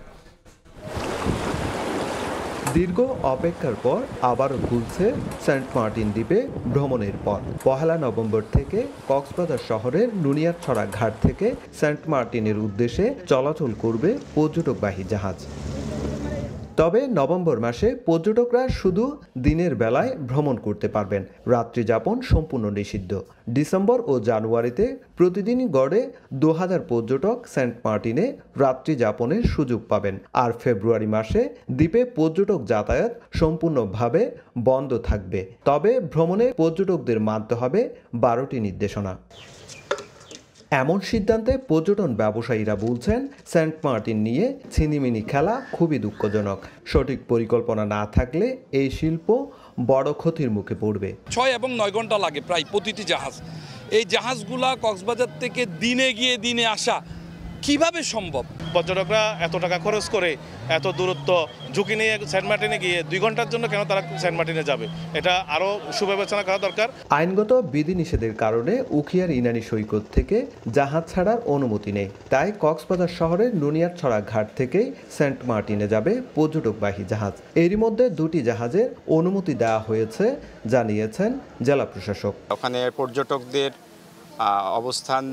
দীর্ঘ অপেক্ষার পর আবারও খুলছে সেন্ট মার্টিন দ্বীপে ভ্রমণের পথ। 1 নভেম্বর থেকে কক্সবাজার শহরের নুনিয়াছড়া ঘাট থেকে সেন্ট মার্টিনের উদ্দেশ্যে চলাচল করবে পর্যটকবাহী জাহাজ। তবে নভেম্বর মাসে পর্যটকরা শুধু দিনের বেলায় ভ্রমণ করতে পারবেন, রাত্রি যাপন সম্পূর্ণ নিষিদ্ধ। ডিসেম্বর ও জানুয়ারিতে প্রতিদিনই গড়ে 2000 পর্যটক সেন্ট মার্টিনে রাত্রি যাপনের সুযোগ পাবেন। আর ফেব্রুয়ারি মাসে দ্বীপে পর্যটক যাতায়াত সম্পূর্ণভাবে বন্ধ থাকবে। তবে ভ্রমণে পর্যটকদের মানতে হবে 12টি নির্দেশনা। এমন সিদ্ধান্তে পর্যটন ব্যবসায়ীরা বলছেন সেন্ট মার্টিন নিয়ে ছিনিমিনি খেলা খুবই দুঃখজনক। সঠিক পরিকল্পনা না থাকলে এই শিল্প বড় ক্ষতির মুখে পড়বে। 6 এবং 9 ঘন্টা লাগে প্রায় প্রতিটি জাহাজ। এই জাহাজগুলা কক্সবাজার থেকে দিনে গিয়ে দিনে আসা কিভাবে সম্ভব? পর্যটকরা এত টাকা খরচ করে এত দূরত্ব ঝুঁকি নিয়ে সেন্ট মার্টিনে গিয়ে 2 ঘন্টার জন্য কেন তারা সেন্ট মার্টিনে যাবে? এটা আরও সুবিবেচনা করা দরকার। আইনগত বিধিনিষেধের কারণে উখিয়ার ইনানি সৈকত থেকে জাহাজ ছাড়ার অনুমতি নেই। তাই কক্সবাজার শহরের নুনিয়ারছড়া ঘাট থেকেই সেন্ট মার্টিনে যাবে পর্যটকবাহী জাহাজ। এরই মধ্যে 2টি জাহাজের অনুমতি দেওয়া হয়েছে জানিয়েছেন জেলা প্রশাসক। ওখানে পর্যটকদের অবস্থান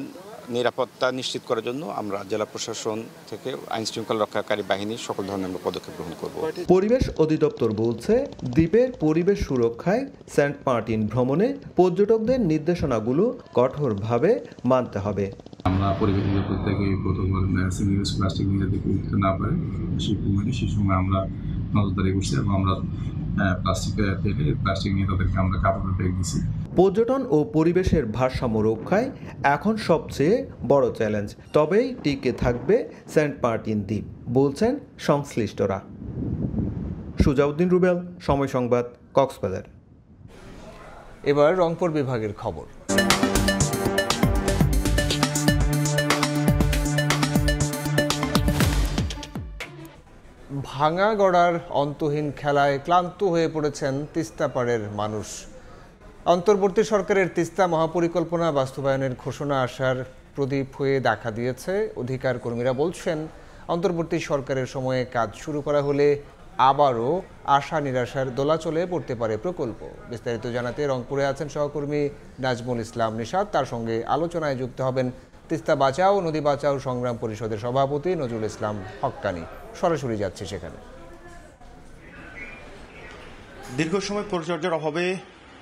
নিরাপত্তা নিশ্চিত করার জন্য আমরা জেলা প্রশাসন থেকে আইন শৃঙ্খলা রক্ষাকারী বাহিনীর সকল ধরনের পদক্ষেপ গ্রহণ করব। পরিবেশ অধিদপ্তর বলছে দ্বীপের পরিবেশ সুরক্ষায় সেন্ট মার্টিন ভ্রমণে পর্যটকদের নির্দেশনাগুলো কঠোরভাবে মানতে হবে। আমরা পরিবেশ অধিদপ্তর থেকে প্রথমবার সিঙ্গেল ইউজ প্লাস্টিক নিয়ে যাতে উঠতে না পারে সেই সময় আমরা নজরদারি করছি এবং আমরা প্লাস্টিক নিয়ে তাদেরকে আমরা কাপড়ের ব্যাগ দিচ্ছি। পর্যটন ও পরিবেশের ভারসাম্য রক্ষায় এখন সবচেয়ে বড় চ্যালেঞ্জ। তবেই টিকে থাকবে সেন্ট মার্টিন দ্বীপ বলছেন সংশ্লিষ্টরা। সুজাউদ্দিন রুবেল, সময় সংবাদ, কক্সবাজার। এবার রংপুর বিভাগের খবর। ভাঙা গড়ার অন্তহীন খেলায় ক্লান্ত হয়ে পড়েছেন তিস্তাপাড়ের মানুষ। অন্তর্বর্তী সরকারের তিস্তা মহাপরিকল্পনা বাস্তবায়নের ঘোষণা আসার প্রদীপ হয়ে দেখা দিয়েছে। অধিকার কর্মীরা বলছেন, অন্তর্বর্তী সরকারের সময়ে কাজ শুরু করা হলে আবারও আশা নিরাশার দোলাচলে পড়তে পারে প্রকল্প। বিস্তারিত জানাতে রংপুরে আছেন সহকর্মী নাজমুল ইসলাম নিশাত। তার সঙ্গে আলোচনায় যুক্ত হবেন তিস্তা বাঁচাও নদী বাঁচাও সংগ্রাম পরিষদের সভাপতি নজরুল ইসলাম হক্কানি। সরাসরি যাচ্ছে সেখানে। দীর্ঘ সময় পরিচর্যার অভাবে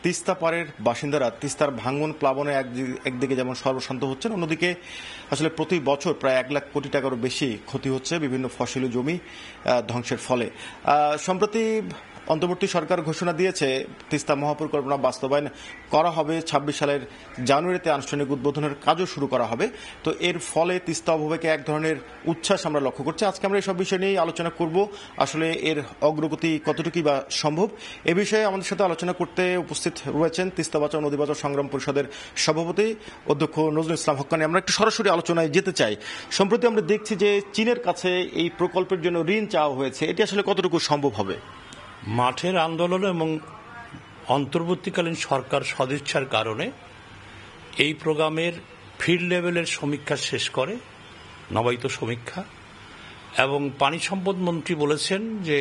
তিস্তা পাড়ের বাসিন্দারা তিস্তার ভাঙন প্লাবনে একদিকে যেমন সর্বশান্ত হচ্ছেন, অন্যদিকে আসলে প্রতি বছর প্রায় 1 লাখ কোটি টাকারও বেশি ক্ষতি হচ্ছে বিভিন্ন ফসলি জমি ধ্বংসের ফলে। সম্প্রতি অন্তর্বর্তী সরকার ঘোষণা দিয়েছে তিস্তা মহাপরিকল্পনা বাস্তবায়ন করা হবে। 26 সালের জানুয়ারিতে আনুষ্ঠানিক উদ্বোধনের কাজও শুরু করা হবে। তো এর ফলে তিস্তা অববাহিকাকে এক ধরনের উচ্ছ্বাস আমরা লক্ষ্য করছি। আজকে আমরা এইসব বিষয় নিয়ে আলোচনা করব। আসলে এর অগ্রগতি কতটুকুই বা সম্ভব, এ বিষয়ে আমাদের সাথে আলোচনা করতে উপস্থিত রয়েছেন তিস্তা বাঁচাও নদী বাঁচাও সংগ্রাম পরিষদের সভাপতি অধ্যক্ষ নজরুল ইসলাম হক্কানি। আমরা একটু সরাসরি আলোচনায় যেতে চাই। সম্প্রতি আমরা দেখছি যে চীনের কাছে এই প্রকল্পের জন্য ঋণ চাওয়া হয়েছে, এটি আসলে কতটুকু সম্ভব হবে? মাঠের আন্দোলন এবং অন্তর্বর্তীকালীন সরকার সদিচ্ছার কারণে এই প্রোগ্রামের ফিল্ড লেভেলের সমীক্ষা শেষ করে নবায়িত সমীক্ষা, এবং পানি সম্পদ মন্ত্রী বলেছেন যে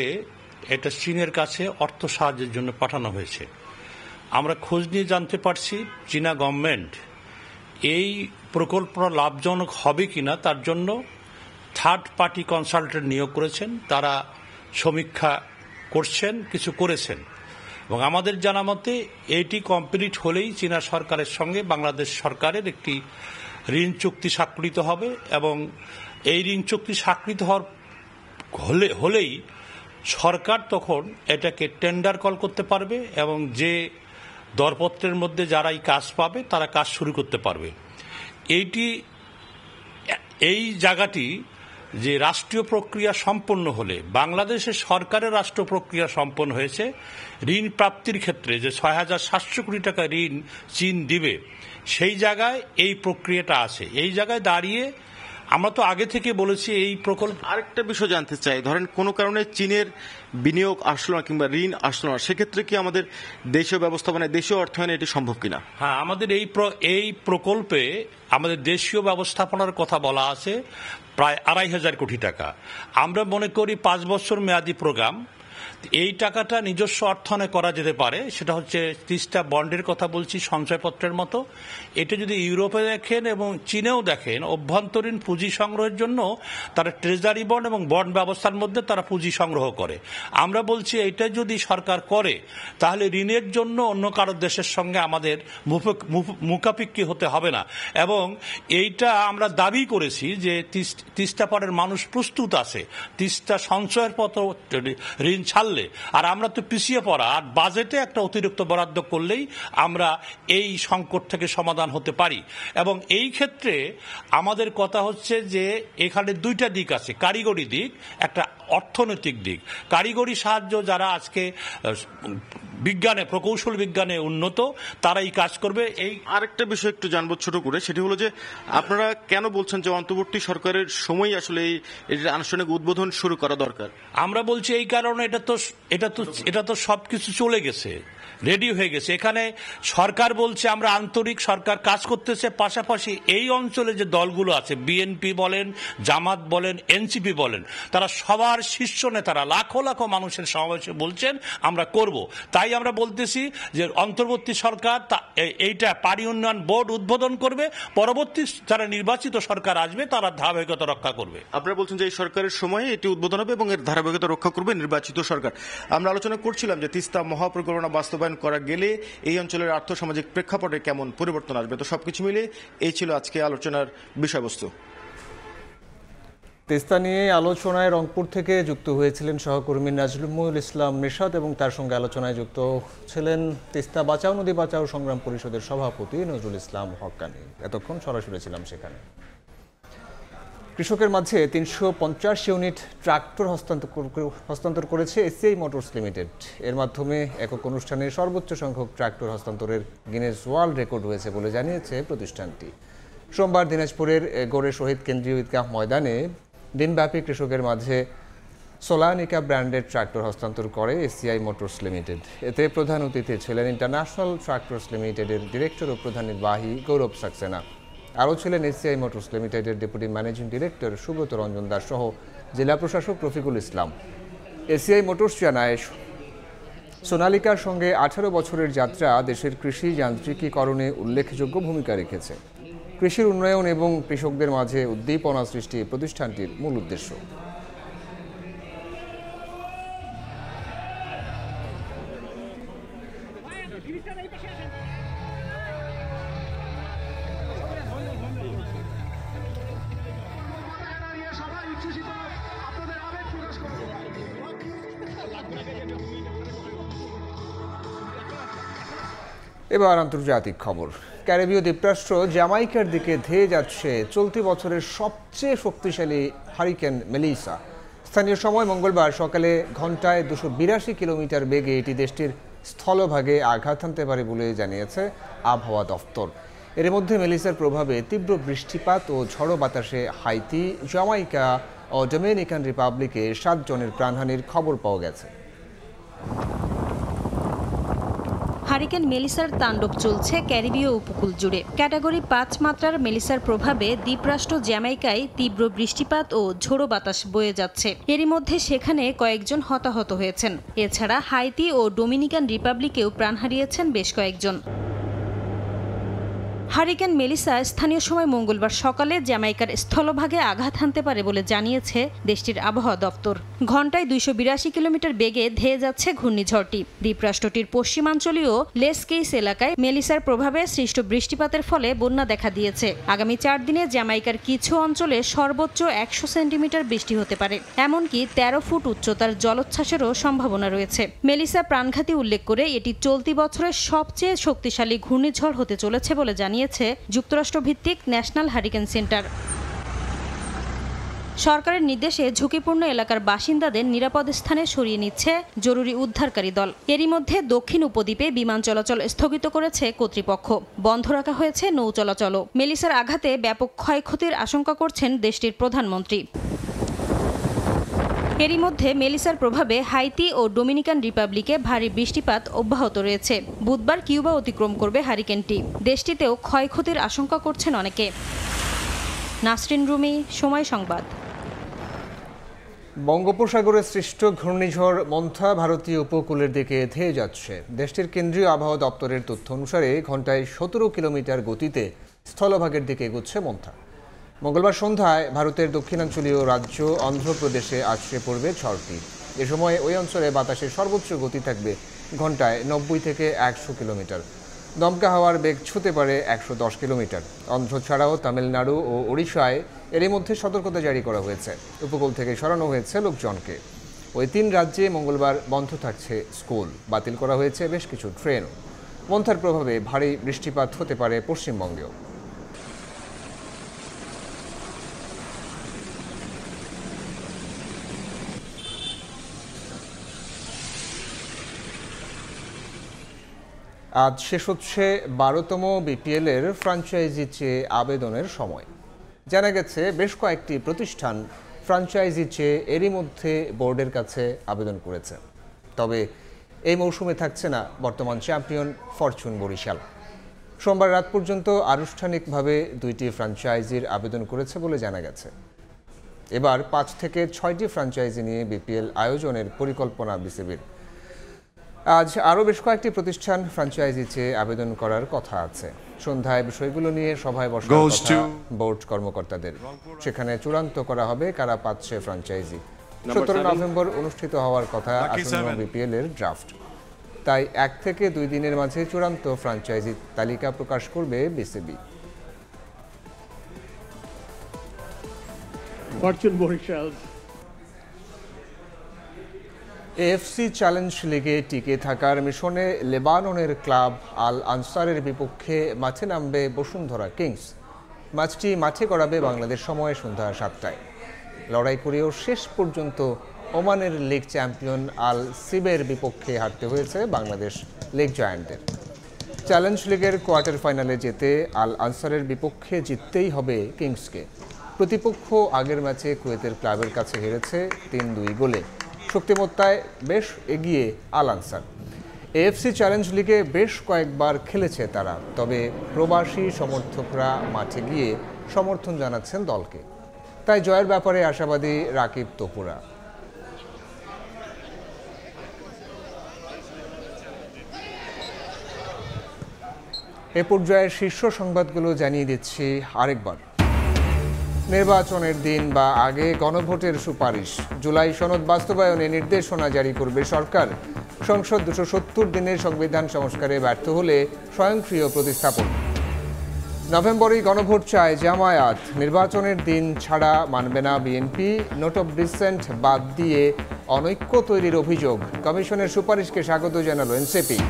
এটা চীনের কাছে অর্থ সাহায্যের জন্য পাঠানো হয়েছে। আমরা খোঁজ নিয়ে জানতে পারছি চীনা গভর্নমেন্ট এই প্রকল্পটা লাভজনক হবে কিনা তার জন্য থার্ড পার্টি কনসালটেন্ট নিয়োগ করেছেন। তারা সমীক্ষা করছেন, কিছু করেছেন, এবং আমাদের জানা মতে এটি কমপ্লিট হলেই চীনা সরকারের সঙ্গে বাংলাদেশ সরকারের একটি ঋণ চুক্তি স্বাক্ষরিত হবে, এবং এই ঋণ চুক্তি স্বাক্ষরিত হলেই সরকার তখন এটাকে টেন্ডার কল করতে পারবে, এবং যে দরপত্রের মধ্যে যারা এই কাজ পাবে তারা কাজ শুরু করতে পারবে। এই জায়গাটি যে রাষ্ট্রীয় প্রক্রিয়া সম্পন্ন হলে, বাংলাদেশের সরকারের রাষ্ট্র প্রক্রিয়া সম্পন্ন হয়েছে ঋণ প্রাপ্তির ক্ষেত্রে যে 6,700 কোটি টাকা ঋণ চীন দিবে, সেই জায়গায় এই প্রক্রিয়াটা আছে। এই জায়গায় দাঁড়িয়ে আমরা তো আগে থেকে বলেছি এই প্রকল্প। আরেকটা বিষয় জানতে চাই, ধরেন কোনো কারণে চীনের বিনিয়োগ আসলো না কিংবা ঋণ আসলো না, সেক্ষেত্রে কি আমাদের দেশীয় ব্যবস্থাপনায় দেশীয় অর্থায়নে এটি সম্ভব কিনা? হ্যাঁ, আমাদের এই প্রকল্পে আমাদের দেশীয় ব্যবস্থাপনার কথা বলা আছে প্রায় 2,500 কোটি টাকা। আমরা মনে করি 5 বছর মেয়াদী প্রোগ্রাম, এই টাকাটা নিজস্ব অর্থায়নে করা যেতে পারে। সেটা হচ্ছে তিস্তা বন্ডের কথা বলছি, সঞ্চয়পত্রের মতো। এটা যদি ইউরোপে দেখেন এবং চীনেও দেখেন, অভ্যন্তরীণ পুঁজি সংগ্রহের জন্য তারা ট্রেজারি বন্ড এবং বন্ড ব্যবস্থার মধ্যে তারা পুঁজি সংগ্রহ করে। আমরা বলছি এটা যদি সরকার করে তাহলে ঋণের জন্য অন্য কারো দেশের সঙ্গে আমাদের মুখাপেক্ষি হতে হবে না, এবং এইটা আমরা দাবি করেছি যে তিস্তা পাড়ের মানুষ প্রস্তুত আছে তিস্তা সঞ্চয়ের পথ ঋণ ছাড়লে, আর আমরা তো পিছিয়ে পড়া, আর বাজেটে একটা অতিরিক্ত বরাদ্দ করলেই আমরা এই সংকট থেকে সমাধান হতে পারি। এবং এই ক্ষেত্রে আমাদের কথা হচ্ছে যে এখানে দুইটা দিক আছে, কারিগরি দিক, একটা অর্থনৈতিক দিক। কারিগরি সাহায্য যারা আজকে বিজ্ঞানে, প্রকৌশল বিজ্ঞানে উন্নত, তারা এই কাজ করবে। এই আরেকটা বিষয় একটু জানবো ছোট করে, সেটি হলো যে আপনারা কেন বলছেন যে অন্তর্বর্তী সরকারের সময় আসলে এই আনুষ্ঠানিক উদ্বোধন শুরু করা দরকার? আমরা বলছি এই কারণে এটা তো সবকিছু চলে গেছে, রেডি হয়ে গেছে। এখানে সরকার বলছে আমরা আন্তরিক, সরকার কাজ করতেছে, পাশাপাশি এই অঞ্চলে যে দলগুলো আছে, বিএনপি বলেন, জামাত বলেন, এনসিপি বলেন, তারা সবার শীর্ষ নেতারা লাখো লাখো মানুষের সমাবেশে বলছেন আমরা করব। তাই আমরা বলতেছি যে অন্তর্বর্তী সরকার এইটা পানি উন্নয়ন বোর্ড উদ্বোধন করবে, পরবর্তী যারা নির্বাচিত সরকার আসবে তারা ধারাবাহিকতা রক্ষা করবে। আপনারা বলছেন যে এই সরকারের সময়ে এটি উদ্বোধন হবে এবং এর ধারাবাহিকতা রক্ষা করবে নির্বাচিত সরকার। আমরা আলোচনা করছিলাম যে তিস্তা মহাপরিকল্পনা বাস্তবায়ন করা গেলে এই অঞ্চলের আর্থসামাজিক প্রেক্ষাপটে কেমন পরিবর্তন আসবে। তো সবকিছু মিলে এই ছিল আজকে আলোচনার বিষয়বস্তু। তিস্তা নিয়ে আলোচনায় রংপুর থেকে যুক্ত হয়েছিলেন সহকর্মী নাজমুল ইসলাম নিশাত এবং তার সঙ্গে আলোচনায় যুক্ত ছিলেন তিস্তা বাঁচাও নদী বাঁচাও সংগ্রাম পরিষদের সভাপতি নজরুল ইসলাম হক্কানি। এতক্ষণ সরাসরি ছিলাম সেখানে। কৃষকের মাঝে 350 ইউনিট ট্রাক্টর হস্তান্তর করেছে এসিআই মোটরস লিমিটেড। এর মাধ্যমে একক অনুষ্ঠানে সর্বোচ্চ সংখ্যক ট্রাক্টর হস্তান্তরের গিনেস ওয়ার্ল্ড রেকর্ড হয়েছে বলে জানিয়েছে প্রতিষ্ঠানটি। সোমবার দিনাজপুরের গড়ে শহীদ কেন্দ্রীয় ঈদগাহ ময়দানে দিনব্যাপী কৃষকের মাঝে সোলানিকা ব্র্যান্ডের ট্রাক্টর হস্তান্তর করে এসিআই মোটরস লিমিটেড। এতে প্রধান অতিথি ছিলেন ইন্টারন্যাশনাল ট্রাক্টরস লিমিটেডের ডিরেক্টর ও প্রধান নির্বাহী গৌরব সাক্সেনা। আরও ছিলেন এসিআই মোটরস লিমিটেডের deputy managing director Subrata Ranjan Das সহ জেলা প্রশাসক রফিকুল ইসলাম। এসিআই মোটরস জানায় সোনালিকার সঙ্গে 18 বছরের যাত্রা দেশের কৃষি যান্ত্রিকীকরণে উল্লেখযোগ্য ভূমিকা রেখেছে। কৃষির উন্নয়ন এবং কৃষকদের মাঝে উদ্দীপনা সৃষ্টি প্রতিষ্ঠানটির মূল উদ্দেশ্য। এবার আন্তর্জাতিক খবর। ক্যারিবীয় দ্বীপরাষ্ট্র জামাইকার দিকে ধেয়ে যাচ্ছে চলতি বছরের সবচেয়ে শক্তিশালী হারিকেন মেলিসা। স্থানীয় সময় মঙ্গলবার সকালে ঘন্টায় 282 কিলোমিটার বেগে এটি দেশটির স্থলভাগে আঘাত হানতে পারে বলে জানিয়েছে আবহাওয়া দফতর। এর মধ্যে মেলিসার প্রভাবে তীব্র বৃষ্টিপাত ও ঝড়ো বাতাসে হাইতি, জামাইকা ও ডোমিনিকান রিপাবলিকে 7 জনের প্রাণহানির খবর পাওয়া গেছে। হারিকেন মেলিসার তাণ্ডব চলছে ক্যারিবীয় উপকূল জুড়ে। ক্যাটাগরি 5 মাত্রার মেলিসার প্রভাবে দ্বীপরাষ্ট্র জ্যামাইকায় তীব্র বৃষ্টিপাত ও ঝোড়ো বাতাস বয়ে যাচ্ছে। এরই মধ্যে সেখানে কয়েকজন হতাহত হয়েছেন। এছাড়া হাইতি ও ডোমিনিকান রিপাবলিকেও প্রাণ হারিয়েছেন বেশ কয়েকজন। হারিকেন মেলিসা স্থানীয় সময় মঙ্গলবার সকালে জ্যামাইকার স্থলভাগে আঘাত হানতে পারে বলে জানিয়েছে দেশটির আবহাওয়া দপ্তর। ঘন্টায় 282 কিলোমিটার বেগে ধেয়ে যাচ্ছে ঘূর্ণিঝড়টি। দ্বীপরাষ্ট্রটির পশ্চিমাঞ্চলীয় লেসকেইস এলাকায় মেলিসার প্রভাবে সৃষ্ট বৃষ্টিপাতের ফলে বন্যা দেখা দিয়েছে। আগামী 4 দিনে জ্যামাইকার কিছু অঞ্চলে সর্বোচ্চ 100 সেন্টিমিটার বৃষ্টি হতে পারে। এমনকি 13 ফুট উচ্চতার জলোচ্ছ্বাসেরও সম্ভাবনা রয়েছে। মেলিসা প্রাণঘাতী উল্লেখ করে এটি চলতি বছরের সবচেয়ে শক্তিশালী ঘূর্ণিঝড় হতে চলেছে বলে জানিয়েছে যুক্তরাষ্ট্র ভিত্তিক ন্যাশনাল হারিকেন সেন্টার। সরকারের নির্দেশে ঝুঁকিপূর্ণ এলাকার বাসিন্দাদের নিরাপদ স্থানে সরিয়ে নিচ্ছে জরুরি উদ্ধারকারী দল। এরই মধ্যে দক্ষিণ উপদ্বীপে বিমান চলাচল স্থগিত করেছে কর্তৃপক্ষ। বন্ধ রাখা হয়েছে নৌ চলাচলও। মেলিসার আঘাতে ব্যাপক ক্ষয়ক্ষতির আশঙ্কা করছেন দেশটির প্রধানমন্ত্রী। এরই মধ্যে মেলিসার প্রভাবে হাইতি ও ডোমিনিকান রিপাবলিকে ভারী বৃষ্টিপাত অব্যাহত রয়েছে। বুধবার কিউবা অতিক্রম করবে হারিকেনটি। দেশটিতেও ক্ষয়ক্ষতির আশঙ্কা করছেন অনেকে। নাসরিন রুমি, সময় সংবাদ। বঙ্গোপসাগরে সৃষ্ট ঘূর্ণিঝড় মন্থা ভারতীয় উপকূলের দিকে ধেয়ে যাচ্ছে। দেশটির কেন্দ্রীয় আবহাওয়া দপ্তরের তথ্য অনুসারে ঘন্টায় 17 কিলোমিটার গতিতে স্থলভাগের দিকে এগোচ্ছে মন্থা। মঙ্গলবার সন্ধ্যায় ভারতের দক্ষিণাঞ্চলীয় রাজ্য অন্ধ্রপ্রদেশে আছড়ে পড়বে ঝড়টি। এ সময় ওই অঞ্চলে বাতাসের সর্বোচ্চ গতি থাকবে ঘন্টায় 90 থেকে 100 কিলোমিটার। দমকা হাওয়ার বেগ ছুঁতে পারে 110 কিলোমিটার। অন্ধ্র ছাড়াও তামিলনাড়ু ও ওড়িশায় এরই মধ্যে সতর্কতা জারি করা হয়েছে। উপকূল থেকে সরানো হয়েছে লোকজনকে। ওই 3 রাজ্যে মঙ্গলবার বন্ধ থাকছে স্কুল, বাতিল করা হয়েছে বেশ কিছু ট্রেন। বন্ধের প্রভাবে ভারী বৃষ্টিপাত হতে পারে পশ্চিমবঙ্গেও। আজ শেষ হচ্ছে 12তম বিপিএল-এর ফ্র্যাঞ্চাইজি চেয়ে আবেদনের সময়। জানা গেছে বেশ কয়েকটি প্রতিষ্ঠান ফ্র্যাঞ্চাইজি চেয়ে এরই মধ্যে বোর্ডের কাছে আবেদন করেছে। তবে এই মৌসুমে থাকছে না বর্তমান চ্যাম্পিয়ন ফরচুন বরিশাল। সোমবার রাত পর্যন্ত আনুষ্ঠানিকভাবে 2টি ফ্র্যাঞ্চাইজির আবেদন করেছে বলে জানা গেছে। এবার 5 থেকে 6টি ফ্র্যাঞ্চাইজি নিয়ে বিপিএল আয়োজনের পরিকল্পনা বিসিবির। আজ আরও বেশ কয়েকটি প্রতিষ্ঠান ফ্র্যাঞ্চাইজি চেয়ে আবেদন করার কথা আছে। সন্ধ্যায় বিষয়গুলো নিয়ে সভায় বসার কথা বোর্ড কর্মকর্তাদের। সেখানে চূড়ান্ত করা হবে কারা পাচ্ছে ফ্র্যাঞ্চাইজি। 17 নভেম্বর অনুষ্ঠিত হওয়ার কথা আসন্ন বিপিএল-এর ড্রাফট। তাই 1 থেকে 2 দিনের মাঝে চূড়ান্ত ফ্র্যাঞ্চাইজি তালিকা প্রকাশ করবে BCB. Fortune Barishal. AFC Challenge লিগে টিকে থাকার মিশনে লেবাননের ক্লাব আল আনসারের বিপক্ষে মাঠে নামবে বসুন্ধরা কিংস। ম্যাচটি মাঠে গড়াবে বাংলাদেশ সময় সন্ধ্যা 7টায়। লড়াই করেও শেষ পর্যন্ত ওমানের লিগ চ্যাম্পিয়ন আল সিবের বিপক্ষে হারতে হয়েছে বাংলাদেশ লিগ জায়ান্টদের। চ্যালেঞ্জ লিগের কোয়ার্টার ফাইনালে যেতে আল আনসারের বিপক্ষে জিততেই হবে কিংসকে। প্রতিপক্ষ আগের ম্যাচে কুয়েতের ক্লাবের কাছে হেরেছে 3-2 গোলে। শক্তিমত্তায় বেশ এগিয়ে আল আনসার। এএফসি চ্যালেঞ্জ লিগে বেশ কয়েকবার খেলেছে তারা, তবে প্রবাসী সমর্থকরা মাঠে গিয়ে সমর্থন জানাচ্ছেন দলকে। তাই জয়ের ব্যাপারে আশাবাদী রাকিব তপুরা। এ পর্যায়ে শীর্ষ সংবাদগুলো জানিয়ে দিচ্ছি আরেকবার। নির্বাচনের দিন বা আগে গণভোটের সুপারিশ। জুলাই সনদ বাস্তবায়নে নির্দেশনা জারি করবে সরকার। সংসদ 270 দিনের সংবিধান সংস্কারে ব্যর্থ হলে স্বয়ংক্রিয় প্রতিস্থাপন। নভেম্বরেই গণভোট চায় জামায়াত। নির্বাচনের দিন ছাড়া মানবে না বিএনপি। নোট অফ ডিসেন্ট বাদ দিয়ে অনৈক্য তৈরির অভিযোগ। কমিশনের সুপারিশকে স্বাগত জানালো এনসিপি।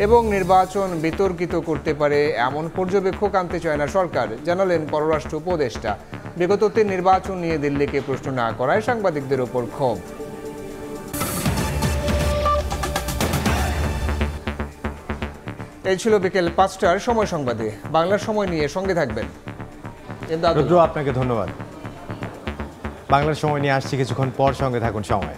এবং নির্বাচন বিতর্কিত করতে পারে এমন পর্যবেক্ষক আনতে চায় না সরকার, জানালেন পররাষ্ট্র উপদেষ্টা। বিগত নির্বাচন নিয়ে দিল্লিকে প্রশ্ন না করায় সাংবাদিকদের ওপর ক্ষোভ। এই ছিল বিকেল 5টার সময় সংবাদে। বাংলার সময় নিয়ে সঙ্গে থাকবেন। আপনাকে ধন্যবাদ। বাংলার সময় নিয়ে আসছি কিছুক্ষণ পর, সঙ্গে থাকুন সময়।